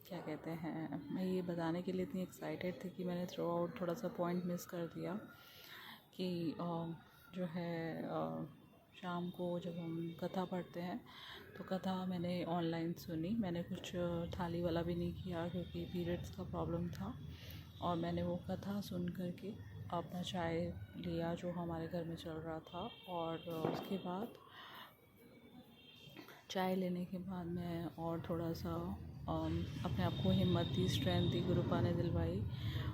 क्या कहते हैं, मैं ये बताने के लिए इतनी एक्साइटेड थी कि मैंने थ्रू आउट थोड़ा सा पॉइंट मिस कर दिया कि जो है शाम को जब हम कथा पढ़ते हैं तो कथा मैंने ऑनलाइन सुनी। मैंने कुछ थाली वाला भी नहीं किया क्योंकि पीरियड्स का प्रॉब्लम था और मैंने वो कथा सुन करके अपना चाय लिया जो हमारे घर में चल रहा था। और उसके बाद चाय लेने के बाद मैं और थोड़ा सा अपने आप को हिम्मत दी, स्ट्रेंथ दी, गुरुपा ने दिलवाई।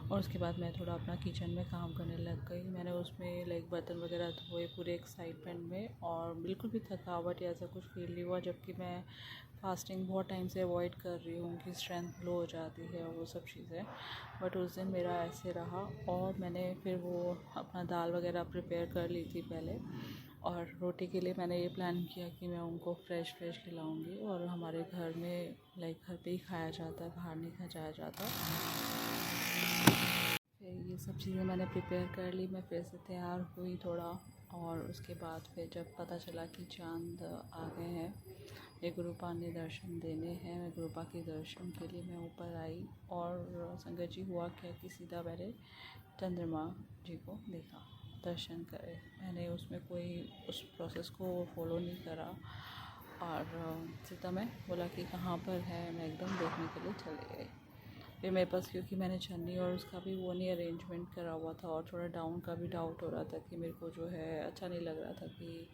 और उसके बाद मैं थोड़ा अपना किचन में काम करने लग गई। मैंने उसमें लाइक बर्तन वगैरह धोए पूरे एक्साइटमेंट में और बिल्कुल भी थकावट या ऐसा कुछ फील नहीं हुआ, जबकि मैं फास्टिंग बहुत टाइम से अवॉइड कर रही हूँ कि स्ट्रेंथ लो हो जाती है और वो सब चीज़ें। बट उस दिन मेरा ऐसे रहा और मैंने फिर वो अपना दाल वगैरह प्रिपेयर कर ली थी पहले। और रोटी के लिए मैंने ये प्लान किया कि मैं उनको फ्रेश खिलाऊंगी और हमारे घर में लाइक घर पे ही खाया जाता है, बाहर नहीं खाया जाता। फिर ये सब चीज़ें मैंने प्रिपेयर कर ली, मैं फिर से तैयार हुई थोड़ा। और उसके बाद फिर जब पता चला कि चांद आ गए हैं, ये गुरुपा ने दर्शन देने हैं, मैं गुरुपा के दर्शन के लिए मैं ऊपर आई। और संगत जी हुआ क्या कि सीधा मैंने चंद्रमा जी को देखा, दर्शन करे। मैंने उसमें कोई उस प्रोसेस को फॉलो नहीं करा और सीधा मैं बोला कि कहाँ पर है, मैं एकदम देखने के लिए चली गई। फिर मेरे पास क्योंकि मैंने छन्नी और उसका भी वो नहीं अरेंजमेंट करा हुआ था और थोड़ा डाउन का भी डाउट हो रहा था कि मेरे को जो है अच्छा नहीं लग रहा था कि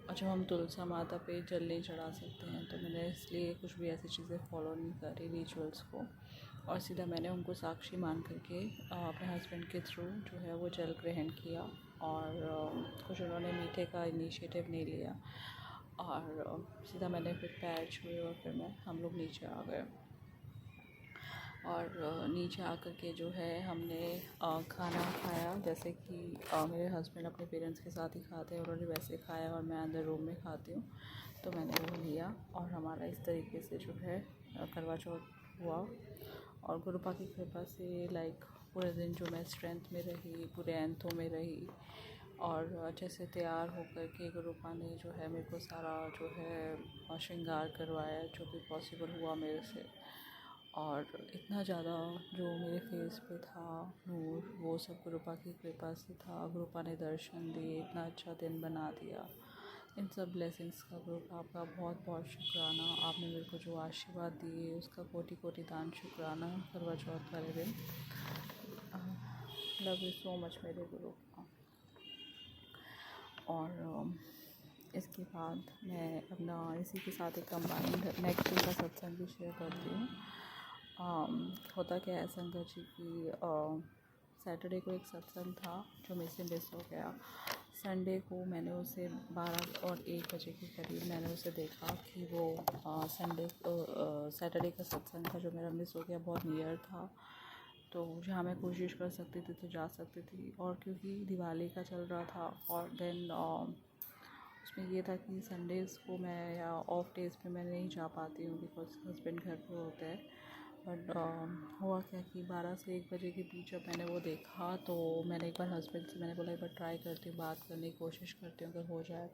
अच्छा हम तुलसा माता पे जल नहीं चढ़ा सकते हैं, तो मैंने इसलिए कुछ भी ऐसी चीज़ें फॉलो नहीं करी रिचुअल्स को। और सीधा मैंने उनको साक्षी मान करके अपने हस्बैंड के थ्रू जो है वो जल ग्रहण किया और कुछ उन्होंने मीठे का इनिशिएटिव नहीं लिया और सीधा मैंने फिर पैर छुए और फिर हम लोग नीचे आ गए। और नीचे आकर के जो है हमने खाना खाया, जैसे कि मेरे हस्बैंड अपने पेरेंट्स के साथ ही खाते हैं, उन्होंने वैसे खाया और मैं अंदर रूम में खाती हूँ, तो मैंने वो लिया। और हमारा इस तरीके से जो है करवा चौथ हुआ। और गुरुपा की कृपा से लाइक पूरे दिन जो मैं स्ट्रेंथ में रही, पूरे एंथों में रही और अच्छे से तैयार होकर के गुरुपा ने जो है मेरे को सारा जो है श्रृंगार करवाया, जो भी पॉसिबल हुआ मेरे से। और इतना ज़्यादा जो मेरे फेस पे था नूर, वो सब गुरुपा की कृपा से था। गुरुपा ने दर्शन दिए, इतना अच्छा दिन बना दिया। इन सब ब्लेसिंग्स का गुरुपा आपका बहुत बहुत शुक्राना। आपने मेरे को जो आशीर्वाद दिए उसका कोटि कोटि दान शुक्राना करवा चौथ वाले दिन। लव यू सो मच मेरे गुरुपा। और इसके बाद मैं अपना इसी के साथ एक कंबाइंड नेक्स्ट डे का सत्संग भी शेयर करती हूँ। होता क्या है संगत जी की सैटरडे को एक सत्संग था जो मेरे से मिस हो गया। संडे को मैंने उसे 12 और 1 बजे के करीब मैंने उसे देखा कि वो सैटरडे का सत्संग था जो मेरा मिस हो गया, बहुत नियर था, तो जहाँ मैं कोशिश कर सकती थी तो जा सकती थी। और क्योंकि दिवाली का चल रहा था और देन उसमें ये था कि संडेज़ को मैं या ऑफ डेज़ पे मैं नहीं जा पाती हूँ बिकॉज हस्बैंड घर पे होते हैं। बट हुआ क्या कि 12 से 1 बजे के बीच जब मैंने वो देखा तो मैंने एक बार हस्बैंड से मैंने बोला एक बार ट्राई करती हूँ, बात करने की कोशिश करती हूँ अगर हो जाए।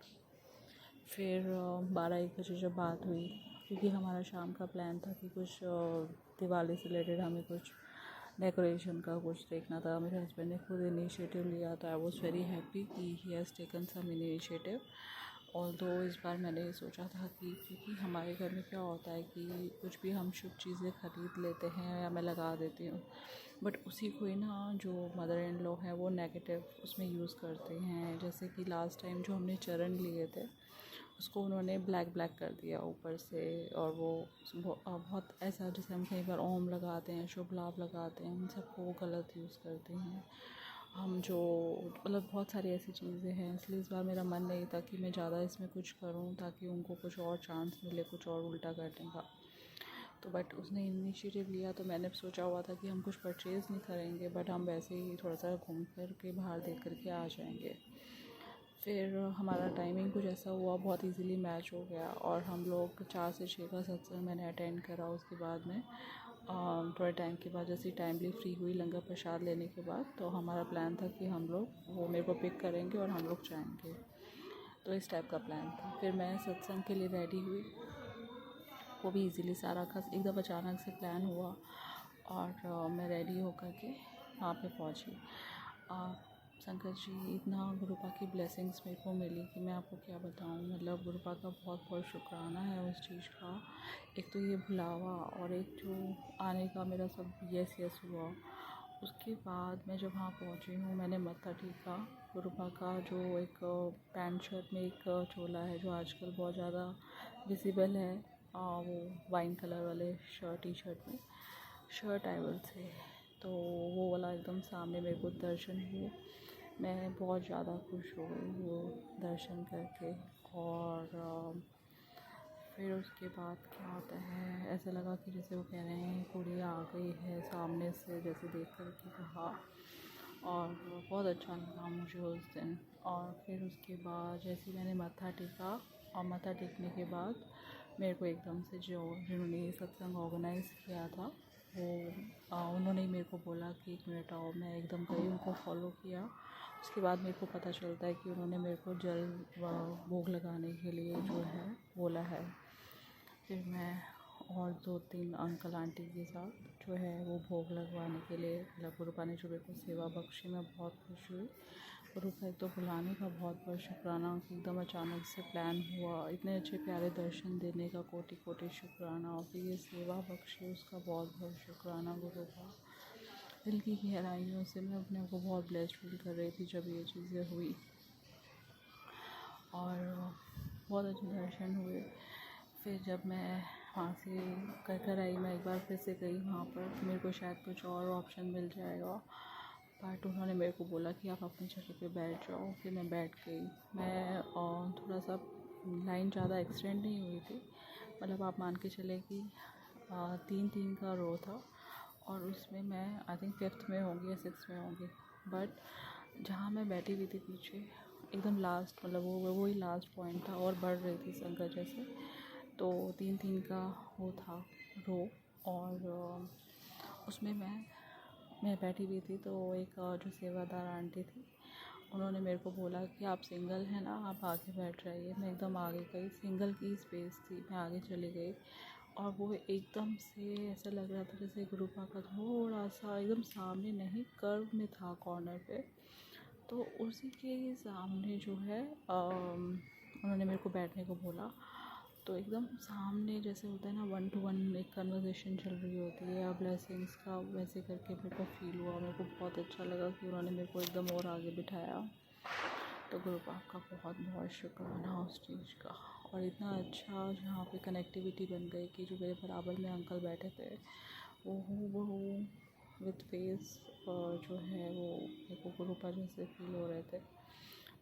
फिर 12-1 बजे जब बात हुई, क्योंकि हमारा शाम का प्लान था कि कुछ दिवाली से रिलेटेड हमें कुछ डेकोरेशन का कुछ देखना था। मेरे हस्बैंड ने खुद इनिशिएटिव लिया, तो आई वॉज़ वेरी हैप्पी कि he has taken some initiative. Although इस बार मैंने सोचा था कि क्योंकि हमारे घर में क्या होता है कि कुछ भी हम शुभ चीज़ें ख़रीद लेते हैं या मैं लगा देती हूँ, बट उसी को ही ना जो मदर इन लॉ है वो नेगेटिव उसमें यूज़ करते हैं। जैसे कि लास्ट टाइम जो हमने चरण लिए थे उसको उन्होंने ब्लैक कर दिया ऊपर से, और वो बहुत ऐसा जैसे हम कई बार ओम लगाते हैं, शुभ लाभ लगाते हैं, उन सबको वो गलत यूज़ करते हैं। हम जो मतलब बहुत सारी ऐसी चीज़ें हैं, इसलिए इस बार मेरा मन नहीं था कि मैं ज़्यादा इसमें कुछ करूं ताकि उनको कुछ और चांस मिले कुछ और उल्टा करने का। तो बट उसने इनिशिएटिव लिया, तो मैंने सोचा हुआ था कि हम कुछ परचेज़ नहीं करेंगे, बट हम वैसे ही थोड़ा सा घूम कर के बाहर देख कर के आ जाएंगे। फिर हमारा टाइमिंग कुछ ऐसा हुआ, बहुत इजीली मैच हो गया और हम लोग 4 से 6 का सत्संग मैंने अटेंड करा। उसके बाद में थोड़े टाइम के बाद जैसे टाइमली फ्री हुई लंगर प्रसाद लेने के बाद, तो हमारा प्लान था कि हम लोग वो मेरे को पिक करेंगे और हम लोग जाएंगे, तो इस टाइप का प्लान था। फिर मैं सत्संग के लिए रेडी हुई, वो भी इजीली सारा का एकदम अचानक से प्लान हुआ और मैं रेडी होकर के वहाँ पे पहुँची। शंकर जी, इतना गुरुपा की ब्लेसिंग्स मेरे को मिली कि मैं आपको क्या बताऊँ। मतलब गुरुपा का बहुत बहुत शुक्राना है उस चीज़ का। एक तो ये बुलावा और एक जो आने का मेरा सब यस हुआ। उसके बाद मैं जब वहाँ पहुँची हूँ मैंने मत्था टेका। गुरुपा का जो एक पैंट शर्ट में एक चोला है जो आजकल बहुत ज़्यादा विजिबल है, वो वाइन कलर वाले टी शर्ट में शर्ट आई विल से, तो वो वाला एकदम सामने मेरे को दर्शन हुए। मैं बहुत ज़्यादा खुश हो गई वो दर्शन करके। और फिर उसके बाद क्या होता है, ऐसा लगा कि जैसे वो कह रहे हैं कुड़िया आ गई है सामने से, जैसे देख कर के कहा, और बहुत अच्छा लगा मुझे उस दिन। और फिर उसके बाद जैसे मैंने मत्था टेका, और मत्था टेकने के बाद मेरे को एकदम से जिन्होंने ये सत्संग ऑर्गेनाइज़ किया था वो उन्होंने ही मेरे को बोला कि 1 मिनट आओ। मैं एकदम गई, उनको फॉलो किया। उसके बाद मेरे को पता चलता है कि उन्होंने मेरे को जल भोग लगाने के लिए जो है बोला है। फिर मैं और 2-3 अंकल आंटी के साथ जो है वो भोग लगवाने के लिए, मतलब गुरुपा ने जो मेरे को सेवा बख्शी, मैं बहुत खुश हुई। गुरुपा एक तो बुलाने का बहुत बहुत शुक्राना कि एकदम अचानक से प्लान हुआ, इतने अच्छे प्यारे दर्शन देने का कोटि कोटि शुक्राना, और फिर ये सेवा बख्शी उसका बहुत बहुत शुक्राना गुरुपा। दिल की गहराइयों से मैं अपने आप को बहुत ब्लेस्ड फील कर रही थी जब ये चीज़ें हुई, और बहुत अच्छे दर्शन हुए। फिर जब मैं वहाँ से कर आई, मैं एक बार फिर से गई वहाँ पर, मेरे को शायद कुछ और ऑप्शन मिल जाएगा, बट उन्होंने मेरे को बोला कि आप अपनी जगह पे बैठ जाओ। फिर मैं बैठ गई। मैं थोड़ा सा लाइन ज़्यादा एक्सटेंड नहीं हुई थी, मतलब आप मान के चले कि 3-3 का रो था, और उसमें मैं आई थिंक 5th में होंगी या 6th में होंगी। बट जहाँ मैं बैठी हुई थी पीछे एकदम लास्ट, मतलब वो ही लास्ट पॉइंट था और बढ़ रही थी संगत जैसे। तो 3-3 का वो था रो, और उसमें मैं बैठी हुई थी। तो एक जो सेवादार आंटी थी, उन्होंने मेरे को बोला कि आप सिंगल हैं ना, आप आगे बैठ जाइए। मैं एकदम आगे गई, सिंगल की स्पेस थी, मैं आगे चली गई। और वो एकदम से ऐसा लग रहा था जैसे गुरुपा का थोड़ा सा एकदम सामने नहीं, कर्व में था कॉर्नर पे। तो उसी के सामने जो है उन्होंने मेरे को बैठने को बोला। तो एकदम सामने जैसे होता है ना 1 to 1 एक कन्वर्सेशन चल रही होती है या ब्लेसिंग्स का, वैसे करके मेरे को फील हुआ। मेरे को बहुत अच्छा लगा कि उन्होंने मेरे को एकदम और आगे बिठाया। तो गुरुपा का बहुत बहुत शुक्राना उस चीज़ का। और इतना अच्छा जहाँ पे कनेक्टिविटी बन गई कि जो मेरे बराबर में अंकल बैठे थे वो विथ फेस जो है वो मेरे को गुरुपा जैसे फील हो रहे थे।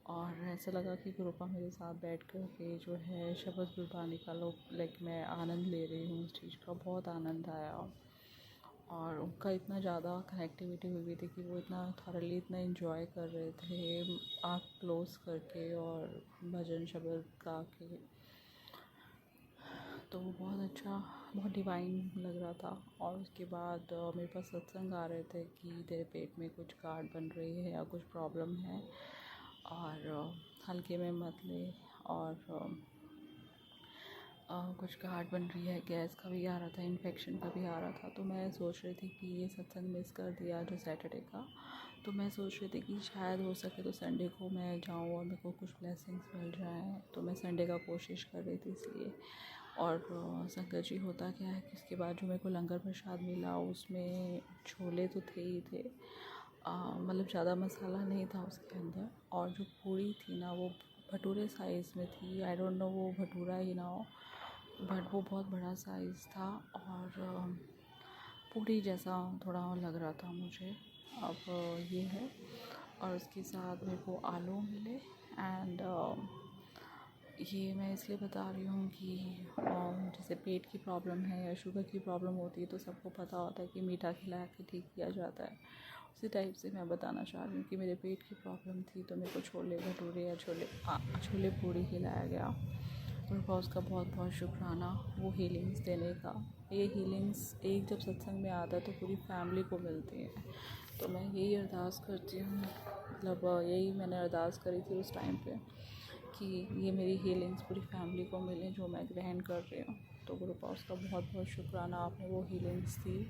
और ऐसा लगा कि गुरुपा मेरे साथ बैठ कर के जो है शब्द गुरबानी का लाइक मैं आनंद ले रही हूँ उस चीज़ का। बहुत आनंद आया। और उनका इतना ज़्यादा कनेक्टिविटी हुई थी कि वो इतना थॉरली इतना एंजॉय कर रहे थे आँख क्लोज करके और भजन शब्द गा के। तो वो बहुत अच्छा, बहुत डिवाइन लग रहा था। और उसके बाद मेरे पास सत्संग आ रहे थे कि तेरे पेट में कुछ गांठ बन रही है या कुछ प्रॉब्लम है और हल्के में मत ले। और कुछ गांठ बन रही है, गैस का भी आ रहा था, इन्फेक्शन का भी आ रहा था। तो मैं सोच रही थी कि ये सत्संग मिस कर दिया जो सैटरडे का। तो मैं सोच रही थी कि शायद हो सके तो संडे को मैं जाऊँ और मेरे को कुछ ब्लेसिंग्स मिल जाएँ। तो मैं संडे का कोशिश कर रही थी इसलिए। और संगत जी होता क्या है कि उसके बाद जो मेरे को लंगर प्रसाद मिला उसमें छोले तो थे ही थे, मतलब ज़्यादा मसाला नहीं था उसके अंदर। और जो पूड़ी थी ना वो भटूरे साइज़ में थी। आई डोंट नो वो भटूरा ही ना हो, बट वो बहुत बड़ा साइज़ था और पूड़ी जैसा थोड़ा लग रहा था मुझे। अब ये है। और उसके साथ मेरे को आलू मिले। एंड ये मैं इसलिए बता रही हूँ कि जैसे पेट की प्रॉब्लम है या शुगर की प्रॉब्लम होती है तो सबको पता होता है कि मीठा खिला के ठीक किया जाता है। उसी टाइप से मैं बताना चाह रही हूँ कि मेरे पेट की प्रॉब्लम थी तो मेरे को छोले भटूरे या छोले पूड़ी खिलाया गया। तो उसका बहुत बहुत शुक्राना वो हीलिंग्स देने का। ये हीलिंग्स एक जब सत्संग में आता है तो पूरी फैमिली को मिलती है। तो मैं यही अरदास करती हूँ, मतलब यही मैंने अरदास करी थी उस टाइम पे कि ये मेरी हीलिंग्स पूरी फैमिली को मिले जो मैं ग्रहण कर रही हूँ। तो गुरु पास का बहुत बहुत शुक्राना, आपने वो हीलिंग्स दी।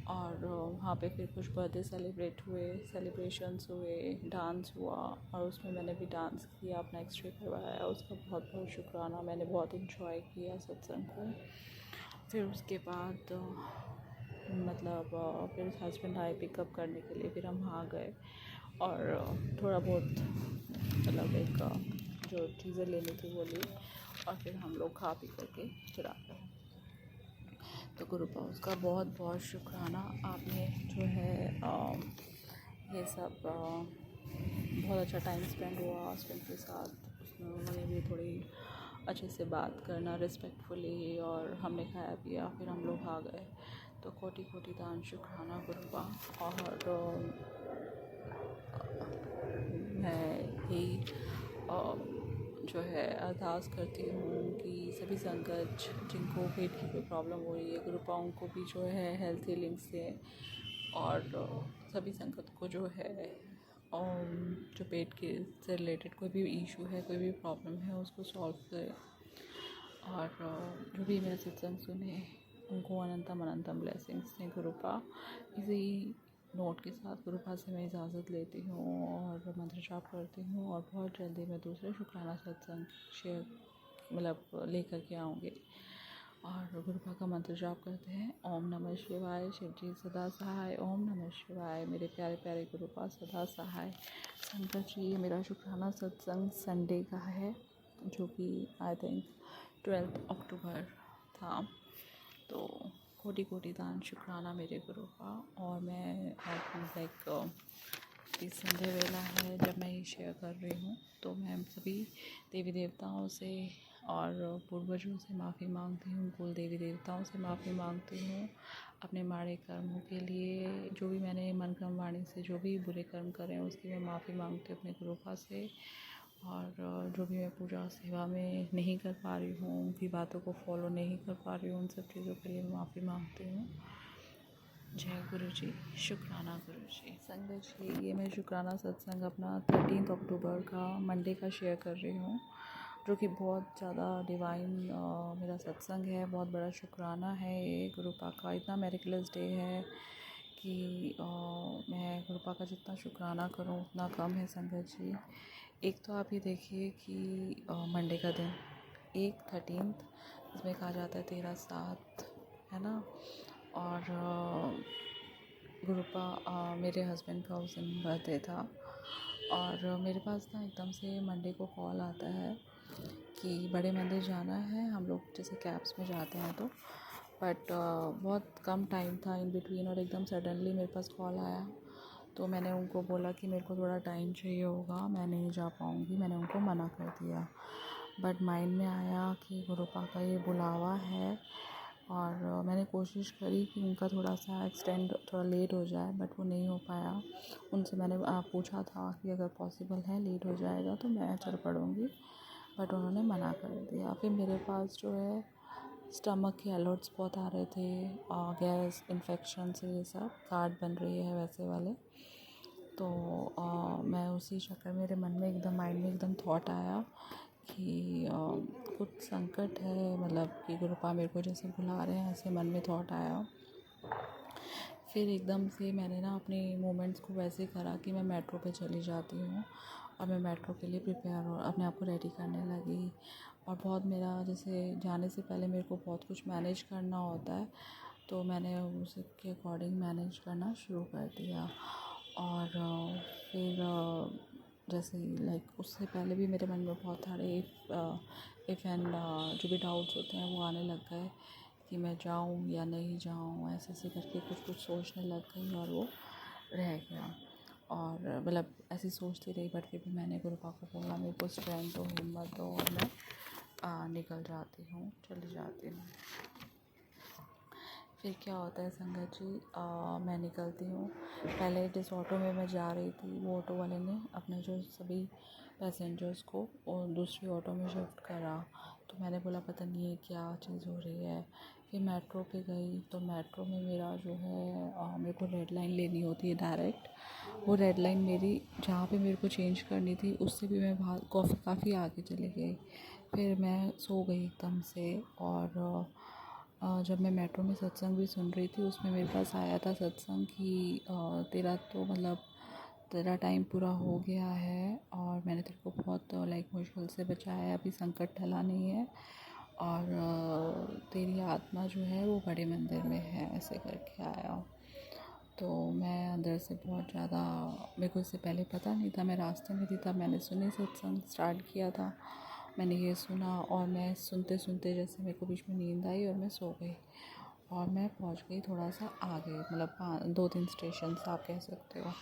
और वहाँ पे फिर कुछ बर्थडे सेलिब्रेशंस हुए, डांस हुआ और उसमें मैंने भी डांस किया, अपना एक्सरे करवाया। उसका बहुत बहुत शुक्राना, मैंने बहुत इंजॉय किया सत्संग को। फिर उसके बाद मतलब फिर हस्बैंड आए पिकअप करने के लिए, फिर हम वहाँ गए और थोड़ा बहुत मतलब एक जो चीज़ें लेनी थी वो ली और फिर हम लोग खा पी करके फिर आ गए। तो गुरु पास का बहुत बहुत शुक्राना, आपने जो है ये सब बहुत अच्छा टाइम स्पेंड हुआ हस्बैंड के साथ। उसमें उन्होंने भी थोड़ी अच्छे से बात करना रिस्पेक्टफुली और हमने खाया पिया, फिर हम लोग आ गए। तो कोटि कोटि दान शुक्राना गुरु का। और मैं यही जो है अरदास करती हूँ कि सभी संगत जिनको पेट की कोई प्रॉब्लम हो रही है गुरुपाओं को भी जो है हेल्थ हीलिंग्स दें। और सभी संगत को जो है जो पेट के से रिलेटेड कोई भी इशू है, कोई भी प्रॉब्लम है उसको सॉल्व करें। और जो भी मेरा सत्संग सुने उनको अनंतम अनंतम ब्लेसिंग्स दें गुरुपा। इसी नोट के साथ गुरुपा से मैं इजाज़त लेती हूँ और मंत्र जाप करती हूँ। और बहुत जल्दी मैं दूसरे शुक्राना सत्संग शेयर मतलब लेकर के आऊँगी। और गुरुपा का मंत्र जाप करते हैं, ओम नमः शिवाय। शिव जी सदा सहाय, ओम नमः शिवाय। मेरे प्यारे प्यारे गुरुपा सदा सहाय। संगत जी मेरा शुक्राना सत्संग संडे का है जो कि आई थिंक 12 अक्टूबर था। तो कोटि कोटि दान शुक्राना मेरे गुरु का। और मैं लाइक इस संध्या वेला है जब मैं ये शेयर कर रही हूँ तो मैं सभी देवी देवताओं से और पूर्वजों से माफ़ी मांगती हूँ, कुल देवी देवताओं से माफ़ी मांगती हूँ, अपने माड़े कर्मों के लिए, जो भी मैंने मन क्रम वाणी से जो भी बुरे कर्म करे हैं उसकी मैं माफ़ी मांगती हूँ अपने गुरुपा से। और जो भी मैं पूजा सेवा में नहीं कर पा रही हूँ, उनकी बातों को फॉलो नहीं कर पा रही हूँ, उन सब चीज़ों के लिए मैं माफ़ी मांगती हूँ। जय गुरु जी, शुक्राना गुरु जी। संगत जी, ये मैं शुक्राना सत्संग अपना 13 अक्टूबर का मंडे का शेयर कर रही हूँ, जो कि बहुत ज़्यादा डिवाइन मेरा सत्संग है। बहुत बड़ा शुक्राना है ये गुरुपा का, इतना मेरिकुलस डे है कि मैं गुरुपा का जितना शुक्राना करूँ उतना कम है संगत जी। एक तो आप ये देखिए कि मंडे का दिन, एक 13, इसमें कहा जाता है 13/7, है ना। और गुरुपा मेरे हस्बैंड का उस दिन बर्थडे था, और मेरे पास ना एकदम से मंडे को कॉल आता है कि बड़े मंदिर जाना है। हम लोग जैसे कैब्स में जाते हैं तो, बट बहुत कम टाइम था इन बिटवीन, और एकदम सडनली मेरे पास कॉल आया। तो मैंने उनको बोला कि मेरे को थोड़ा टाइम चाहिए होगा, मैं नहीं जा पाऊँगी, मैंने उनको मना कर दिया। बट माइंड में आया कि गुरुपा का ये बुलावा है, और मैंने कोशिश करी कि उनका थोड़ा सा एक्सटेंड, थोड़ा लेट हो जाए, बट वो नहीं हो पाया। उनसे मैंने पूछा था कि अगर पॉसिबल है लेट हो जाएगा तो मैं चल पड़ूँगी, बट उन्होंने मना कर दिया। फिर मेरे पास जो है स्टमक के अलर्ट्स बहुत आ रहे थे, गैस इन्फेक्शन से, ये सब कार्ड बन रही है वैसे वाले। तो मैं उसी चक्कर मेरे मन में एकदम, माइंड में एकदम थॉट आया कि कुछ संकट है, मतलब कि गुरुपा मेरे को जैसे बुला रहे हैं, ऐसे मन में थॉट आया। फिर एकदम से मैंने ना अपने मोमेंट्स को वैसे करा कि मैं मेट्रो पे चली जाती हूँ, और मैं मेट्रो के लिए प्रिपेयर हो, अपने आप को रेडी करने लगी। और बहुत मेरा जैसे जाने से पहले मेरे को बहुत कुछ मैनेज करना होता है, तो मैंने उसके अकॉर्डिंग मैनेज करना शुरू कर दिया। और फिर जैसे लाइक उससे पहले भी मेरे मन में बहुत सारे इफ़ एंड जो भी डाउट्स होते हैं वो आने लग गए कि मैं जाऊँ या नहीं जाऊँ, ऐसे ऐसे करके कुछ कुछ सोचने लग गई, और वो रह गया। और मतलब ऐसे सोचती रही, बट फिर भी मैंने गुरुपा को बोला मेरे को स्ट्रेंथ दो, हिम्मत दो, और मैं निकल जाती हूँ, चली जाती हूँ। फिर क्या होता है संगत जी, मैं निकलती हूँ। पहले जिस ऑटो में मैं जा रही थी, वो ऑटो वाले ने अपने जो सभी पैसेंजर्स को और दूसरी ऑटो में शिफ्ट करा। तो मैंने बोला पता नहीं ये क्या चीज़ हो रही है। फिर मेट्रो पे गई, तो मेट्रो में मेरा जो है मेरे को रेड लाइन लेनी होती है डायरेक्ट। वो रेड लाइन मेरी जहाँ पे मेरे को चेंज करनी थी, उससे भी मैं काफ़ी आगे चली गई। फिर मैं सो गई एकदम से। और जब मैं मेट्रो में सत्संग भी सुन रही थी, उसमें मेरे पास आया था सत्संग कि तेरा तो मतलब तेरा टाइम पूरा हो गया है, और मैंने तेरे को बहुत लाइक मुश्किल से बचाया है, अभी संकट टला नहीं है, और तेरी आत्मा जो है वो बड़े मंदिर में है, ऐसे करके आया। तो मैं अंदर से बहुत ज़्यादा, मेरे को इससे पहले पता नहीं था, मैं रास्ते में थी तब मैंने सुनी, सत्संग स्टार्ट किया था, मैंने ये सुना, और मैं सुनते सुनते जैसे मेरे को बीच में नींद आई और मैं सो गई, और मैं पहुंच गई थोड़ा सा आगे, मतलब 2-3 स्टेशन आप कह सकते हो।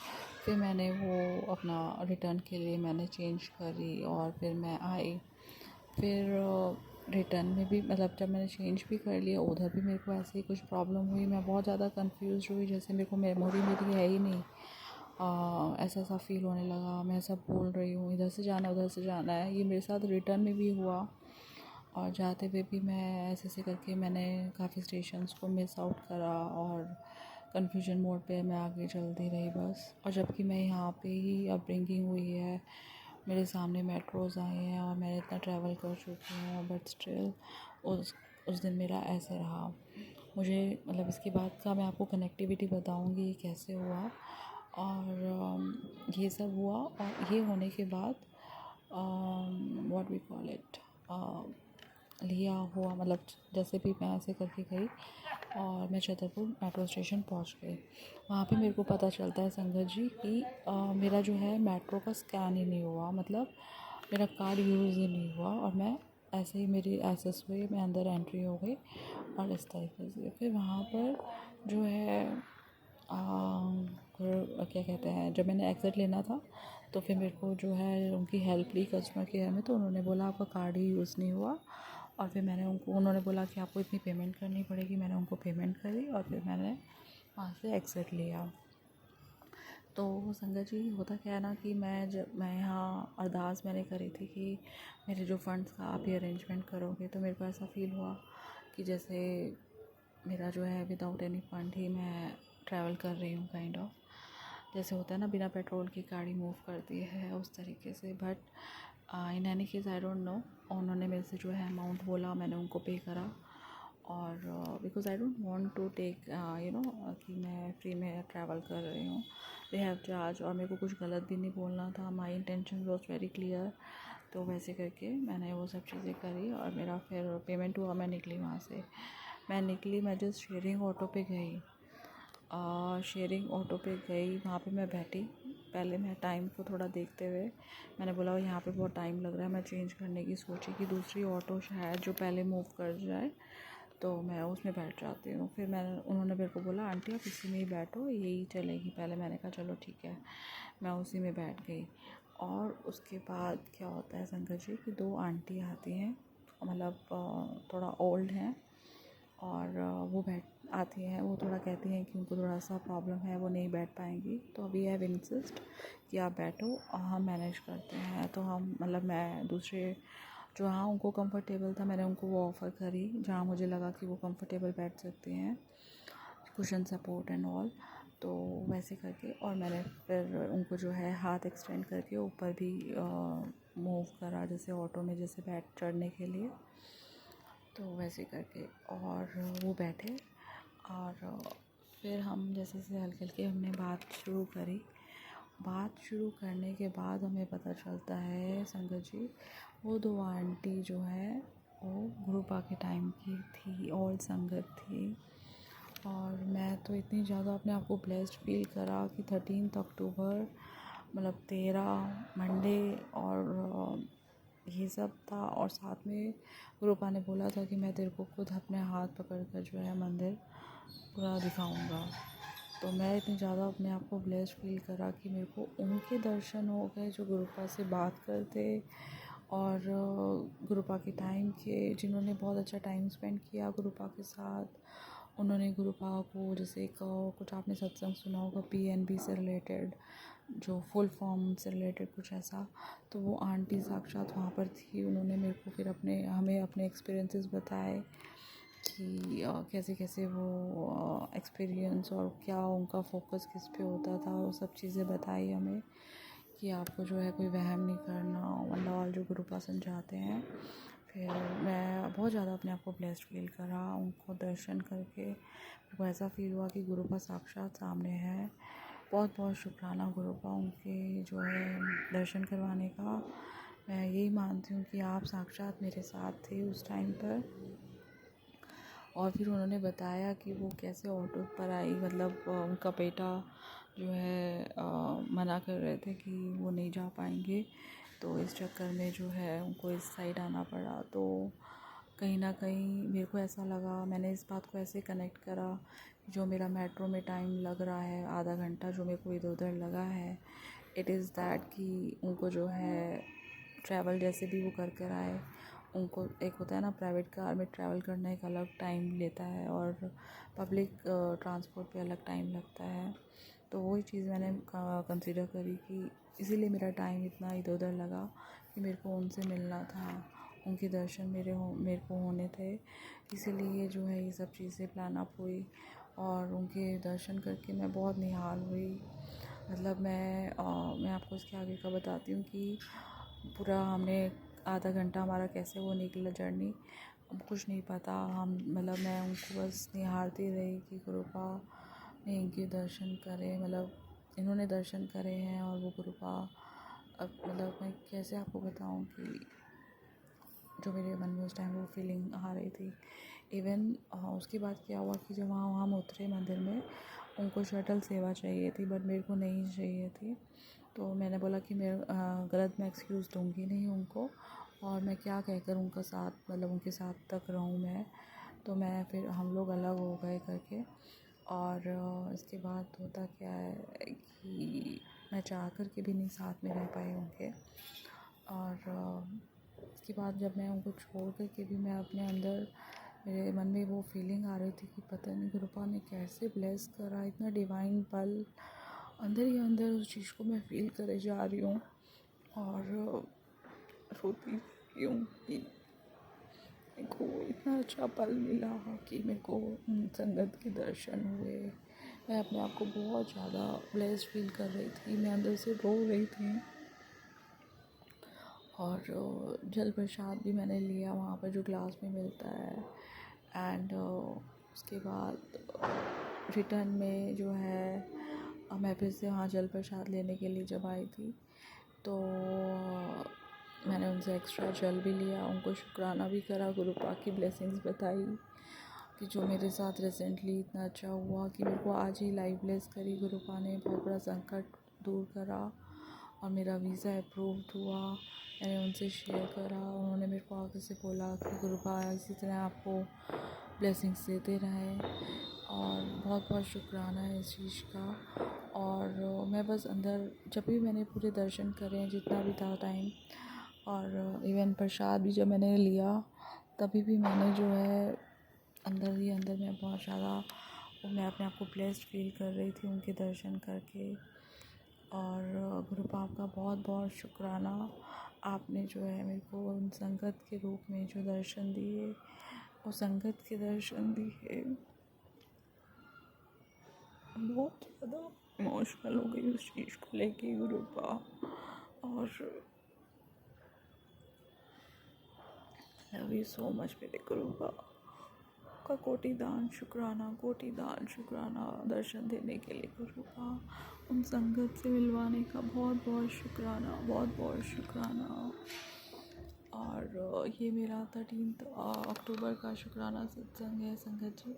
फिर मैंने वो अपना रिटर्न के लिए मैंने चेंज करी, और फिर मैं आई। फिर रिटर्न में भी, मतलब जब मैंने चेंज भी कर लिया, उधर भी मेरे को ऐसे ही कुछ प्रॉब्लम हुई। मैं बहुत ज़्यादा कंफ्यूज हुई, जैसे मेरे को मेमोरी मेरी है ही नहीं। ऐसा सा फील होने लगा, मैं सब बोल रही हूँ इधर से जाना उधर से जाना है। ये मेरे साथ रिटर्न में भी हुआ, और जाते हुए भी मैं ऐसे ऐसे करके मैंने काफ़ी स्टेशंस को मिस आउट करा, और कन्फ्यूजन मोड पे मैं आगे चलती रही बस। और जबकि मैं यहाँ पे ही अपब्रिंगिंग हुई है, मेरे सामने मेट्रोज़ आए हैं, और मैंने इतना ट्रैवल कर चुकी हूँ, बट स्टिल उस दिन मेरा ऐसे रहा। मुझे मतलब इसके बाद का मैं आपको कनेक्टिविटी बताऊँगी कैसे हुआ, और ये सब हुआ। और ये होने के बाद व्हाट वी कॉल इट, लिया हुआ, मतलब जैसे भी मैं ऐसे करके गई, और मैं छतरपुर मेट्रो स्टेशन पहुंच गई। वहाँ पे मेरे को पता चलता है संगत जी कि मेरा जो है मेट्रो का स्कैन ही नहीं हुआ, मतलब मेरा कार्ड यूज़ ही नहीं हुआ, और मैं ऐसे ही मेरी एक्सेस हुई, मैं अंदर एंट्री हो गई, और इस तरीके से फिर वहाँ पर जो है क्या कहते हैं, जब मैंने एग्ज़िट लेना था तो फिर मेरे को जो है उनकी हेल्प ली कस्टमर केयर में, तो उन्होंने बोला आपका कार्ड ही यूज़ नहीं हुआ, और फिर मैंने उन्होंने बोला कि आपको इतनी पेमेंट करनी पड़ेगी। मैंने उनको पेमेंट करी और फिर मैंने वहाँ से एग्ज़िट लिया। तो संगत जी, होता क्या है ना कि मैं यहाँ अरदास मैंने करी थी कि मेरे जो फ़ंड्स का आप ही अरेंजमेंट करोगे। तो मेरे को ऐसा फ़ील हुआ कि जैसे मेरा जो है विदाउट एनी फंड ही मैं ट्रैवल कर रही हूँ, काइंड ऑफ जैसे होता है ना बिना पेट्रोल की गाड़ी मूव करती है उस तरीके से। But in any case I don't know, उन्होंने मेरे से जो है अमाउंट बोला, मैंने उनको पे करा। और because I don't want to take कि मैं फ्री में ट्रैवल कर रही हूँ, दे हैव चार्ज। और मेरे को कुछ गलत भी नहीं बोलना था, my intention was very clear. तो वैसे करके मैंने वो सब चीज़ें करी और मेरा फिर पेमेंट हुआ। मैं निकली वहाँ से, मैं जस्ट शेयरिंग ऑटो पे गई। वहाँ पे मैं बैठी। पहले मैं टाइम को थोड़ा देखते हुए मैंने बोला यहाँ पे बहुत टाइम लग रहा है। मैं चेंज करने की सोची कि दूसरी ऑटो शायद जो पहले मूव कर जाए तो मैं उसमें बैठ जाती हूँ। फिर उन्होंने मेरे को बोला आंटी आप इसी में ही बैठो, यही चलेगी। पहले मैंने कहा चलो ठीक है, मैं उसी में बैठ गई। और उसके बाद क्या होता है संगत जी कि 2 आंटी आती हैं, मतलब थोड़ा ओल्ड हैं। और वो आती हैं, वो थोड़ा कहती हैं कि उनको थोड़ा सा प्रॉब्लम है, वो नहीं बैठ पाएंगी। तो अभी हैव इंसिस्ट कि आप बैठो और हम मैनेज करते हैं। तो मैं दूसरे जो हाँ उनको कंफर्टेबल था, मैंने उनको वो ऑफ़र करी जहाँ मुझे लगा कि वो कंफर्टेबल बैठ सकती हैं, कुशन सपोर्ट एंड ऑल। तो वैसे करके और मैंने फिर उनको जो है हाथ एक्सटेंड करके ऊपर भी मूव करा, जैसे ऑटो में जैसे चढ़ने के लिए। तो वैसे करके और वो बैठे। और फिर हम जैसे हल्के हल्के हमने बात शुरू करी। बात शुरू करने के बाद हमें पता चलता है संगत जी, वो 2 आंटी जो है वो गुरुपा के टाइम की थी, और संगत थी। और मैं तो इतनी ज़्यादा अपने आप को ब्लेस्ड फील करा कि 13 अक्टूबर मतलब 13 मंडे और ये सब था। और साथ में गुरुपा ने बोला था कि मैं तेरे को खुद अपने हाथ पकड़ कर जो है मंदिर पूरा दिखाऊंगा। तो मैं इतनी ज़्यादा अपने आप को ब्लेस्ड फील करा कि मेरे को उनके दर्शन हो गए जो गुरुपा से बात करते और गुरुपा के टाइम के, जिन्होंने बहुत अच्छा टाइम स्पेंड किया गुरुपा के साथ। उन्होंने गुरुपा को जैसे एक कुछ आपने सत्संग सुना होगा PNB से रिलेटेड, जो फुल फॉर्म से रिलेटेड कुछ ऐसा। तो वो आंटी साक्षात वहाँ पर थी। उन्होंने मेरे को फिर हमें अपने एक्सपीरियंसेस बताए कि कैसे कैसे वो एक्सपीरियंस और क्या उनका फोकस किस पे होता था, वो सब चीज़ें बताई हमें कि आपको जो है कोई वहम नहीं करना, मतलब जो गुरुपा समझाते हैं। फिर मैं बहुत ज़्यादा अपने आप को ब्लेस्ड फील करा उनको दर्शन करके। मेरे को ऐसा फील हुआ कि गुरुपा साक्षात सामने है। बहुत बहुत शुक्राना गुरुपा उनके जो है दर्शन करवाने का। मैं यही मानती हूँ कि आप साक्षात मेरे साथ थे उस टाइम पर। और फिर उन्होंने बताया कि वो कैसे ऑटो पर आई, मतलब उनका बेटा जो है मना कर रहे थे कि वो नहीं जा पाएंगे, तो इस चक्कर में जो है उनको इस साइड आना पड़ा। तो कहीं ना कहीं मेरे को ऐसा लगा, मैंने इस बात को ऐसे कनेक्ट करा, जो मेरा मेट्रो में टाइम लग रहा है आधा घंटा जो मेरे को इधर उधर लगा है, इट इज़ दैट कि उनको जो है ट्रैवल जैसे भी वो कर आए। उनको एक होता है ना प्राइवेट कार में ट्रैवल करना एक अलग टाइम लेता है और पब्लिक ट्रांसपोर्ट पे अलग टाइम लगता है। तो वही चीज़ मैंने कंसिडर करी कि इसीलिए मेरा टाइम इतना इधर उधर लगा कि मेरे को उनसे मिलना था, उनके दर्शन मेरे को होने थे। इसीलिए जो है ये सब चीज़ें प्लान अप हुई और उनके दर्शन करके मैं बहुत निहाल हुई। मतलब मैं आपको इसके आगे का बताती हूँ कि पूरा हमने आधा घंटा हमारा कैसे वो निकला जर्नी, कुछ नहीं पता। मैं उनको बस निहारती रही कि गुरुपा ने इनके दर्शन करे, मतलब इन्होंने दर्शन करे हैं। और वो गुरुपा अब मैं कैसे आपको बताऊं कि जो मेरे मन में उस टाइम वो फीलिंग आ रही थी। इवन उसके बाद क्या हुआ कि जब वहाँ हम उतरे मंदिर में, उनको शटल सेवा चाहिए थी बट मेरे को नहीं चाहिए थी। तो मैंने बोला कि गलत मैं एक्सक्यूज़ दूँगी नहीं उनको, और मैं क्या कहकर उनका साथ उनके साथ तक रहूँ मैं। तो मैं फिर हम लोग अलग हो गए करके। और इसके बाद होता क्या है कि मैं चाह कर के भी नहीं साथ में रह पाई उनके। और उसके बाद जब मैं उनको छोड़ कर के भी मैं अपने अंदर, मेरे मन में वो फीलिंग आ रही थी कि पता नहीं गुरुपा ने कैसे ब्लेस करा, इतना डिवाइन पल अंदर ही अंदर उस चीज़ को मैं फील करे जा रही हूँ और रोती हूँ कि मेरे को इतना अच्छा पल मिला कि मेरे को संगत के दर्शन हुए। मैं अपने आप को बहुत ज़्यादा ब्लेस्ड फील कर रही थी, मैं अंदर से रो रही थी। और जल प्रसाद भी मैंने लिया वहाँ पर जो ग्लास में मिलता है। एंड उसके बाद रिटर्न में जो है मैं फिर से वहाँ जल प्रसाद लेने के लिए जब आई थी तो मैंने उनसे एक्स्ट्रा जल भी लिया, उनको शुक्राना भी करा, गुरुपा की ब्लेसिंग्स बताई कि जो मेरे साथ रिसेंटली इतना अच्छा हुआ कि मेरे को आज ही लाइव ब्लेस करी गुरुपा ने, बहुत बड़ा संकट दूर करा और मेरा वीज़ा अप्रूव्ड हुआ। मैंने उनसे शेयर करा, उन्होंने मेरे को आगे से बोला कि गुरुपा इसी तरह आपको ब्लेसिंग्स देते रहें और बहुत बहुत शुक्राना है इस चीज़ का। और मैं बस अंदर जब भी मैंने पूरे दर्शन करे जितना भी था टाइम, और इवन प्रसाद भी जब मैंने लिया तभी भी मैंने जो है अंदर ही अंदर मैं बहुत ज़्यादा मैं अपने आप को ब्लेस्ड फील कर रही थी उनके दर्शन करके। और गुरुपा आपका बहुत बहुत शुक्राना, आपने जो है मेरे को उन संगत के रूप में जो दर्शन दिए, वो संगत के दर्शन दिए। बहुत ज़्यादा इमोशनल हो गई उस चीज़ को लेके गुरुपा। और लव यू सो मच मेरे गुरुपा का कोटि दान शुक्राना दर्शन देने के लिए गुरुपा, उन संगत से मिलवाने का बहुत बहुत शुक्राना, बहुत बहुत शुक्राना। और ये मेरा 13 अक्टूबर का शुक्राना सत्संग है संगत जी।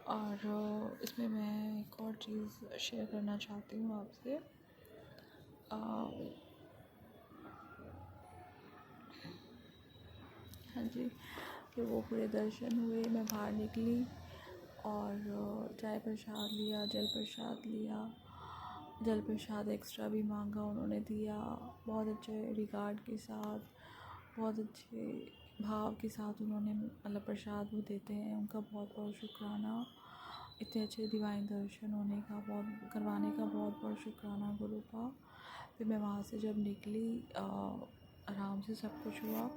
और इसमें मैं एक और चीज़ शेयर करना चाहती हूँ आपसे। हाँ जी, कि वो पूरे दर्शन हुए, मैं बाहर निकली और चाय प्रसाद लिया, जल प्रसाद एक्स्ट्रा भी मांगा, उन्होंने दिया बहुत अच्छे रिगार्ड के साथ, बहुत अच्छे भाव के साथ उन्होंने मतलब प्रसाद वो देते हैं, उनका बहुत बहुत शुक्राना। इतने अच्छे डिवाइन दर्शन करवाने का बहुत बहुत शुक्राना गुरुपा। फिर मैं वहाँ से जब निकली आराम से सब कुछ हुआ।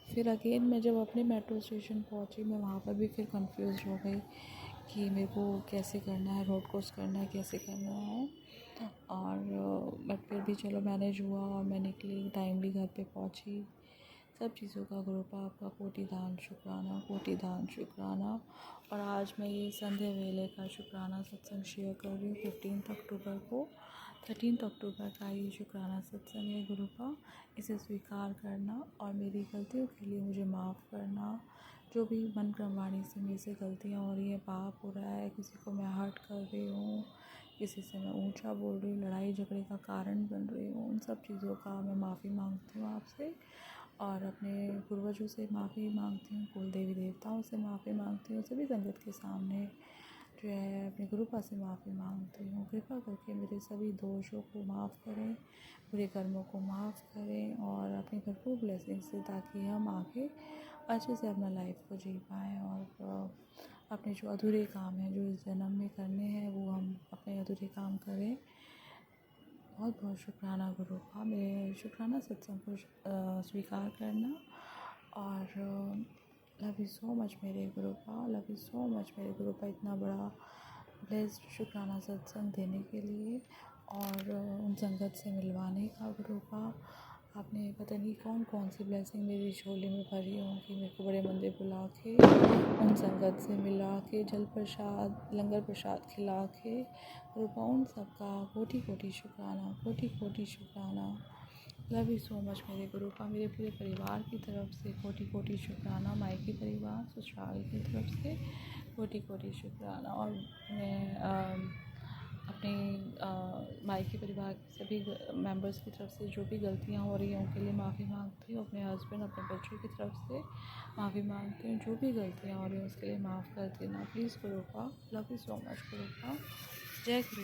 फिर अगेन मैं जब अपने मेट्रो स्टेशन पहुँची, मैं वहाँ पर भी फिर कंफ्यूज हो गई कि मेरे को कैसे करना है, रोड क्रॉस करना है, कैसे करना है। और बट फिर भी चलो मैनेज हुआ और मैं निकली, टाइमली घर पे पहुँची। सब चीज़ों का गुरुपा आपका कोटि दान शुक्राना। और आज मैं ये संध्या वेले का शुक्राना सत्संग शेयर कर रही हूँ 15 अक्टूबर को। 13 अक्टूबर का ये शुक्राना सत्संग है गुरुपा, इसे स्वीकार करना और मेरी गलतियों के लिए मुझे माफ़ करना। जो भी मन क्रम वाणी से मेरे से गलतियाँ हो रही हैं, पाप हो रहा है, किसी को मैं हर्ट कर रही हूँ, किसी से मैं ऊंचा बोल रही हूँ, लड़ाई झगड़े का कारण बन रही हूँ, उन सब चीज़ों का मैं माफ़ी मांगती हूँ आपसे। और अपने पूर्वजों से माफ़ी मांगती हूँ, कुल देवी देवताओं से माफ़ी मांगती हूँ, सभी संगत के सामने जो है अपने गुरुपा से माफ़ी मांगती हूँ। कृपा करके मेरे सभी दोषों को माफ़ करें, बुरे कर्मों को माफ़ करें और अपनी भरपूर ब्लेसिंग से, ताकि हम आगे अच्छे से अपना लाइफ को जी पाएँ और अपने जो अधूरे काम हैं जो इस जन्म में करने हैं वो हम अपने अधूरे काम करें। बहुत बहुत शुक्राना गुरुपा, मेरे शुक्राना सत्संग को स्वीकार करना। और लव यू सो मच मेरे गुरुपा, लव यू सो मच मेरे गुरुपा, इतना बड़ा ब्लेस्ड शुक्राना सत्संग देने के लिए और उन संगत से मिलवाने का गुरुपा। आपने पता नहीं कौन कौन सी ब्लेसिंग मेरी झोली में भरी हों कि मेरे को बड़े मंदिर बुला के, उन संगत से मिला के, जल प्रसाद लंगर प्रसाद खिला के गुरुपा, उन सबका कोटि कोटि शुक्राना। लव यू सो मच मेरे गुरुपा, मेरे पूरे परिवार की तरफ से कोटि कोटि शुक्राना, मायके परिवार ससुराल की तरफ से कोटि कोटि शुक्राना। और मैं अपने मायके परिवार के सभी मेंबर्स की तरफ से जो भी गलतियां हो रही हैं उनके लिए माफ़ी मांगती हूँ। अपने हस्बैंड, अपने बच्चों की तरफ से माफ़ी मांगती हूँ। जो भी गलतियां हो रही हैं उसके लिए माफ़ कर देना please Gurupa. Love you so much Gurupa. जय गुरु।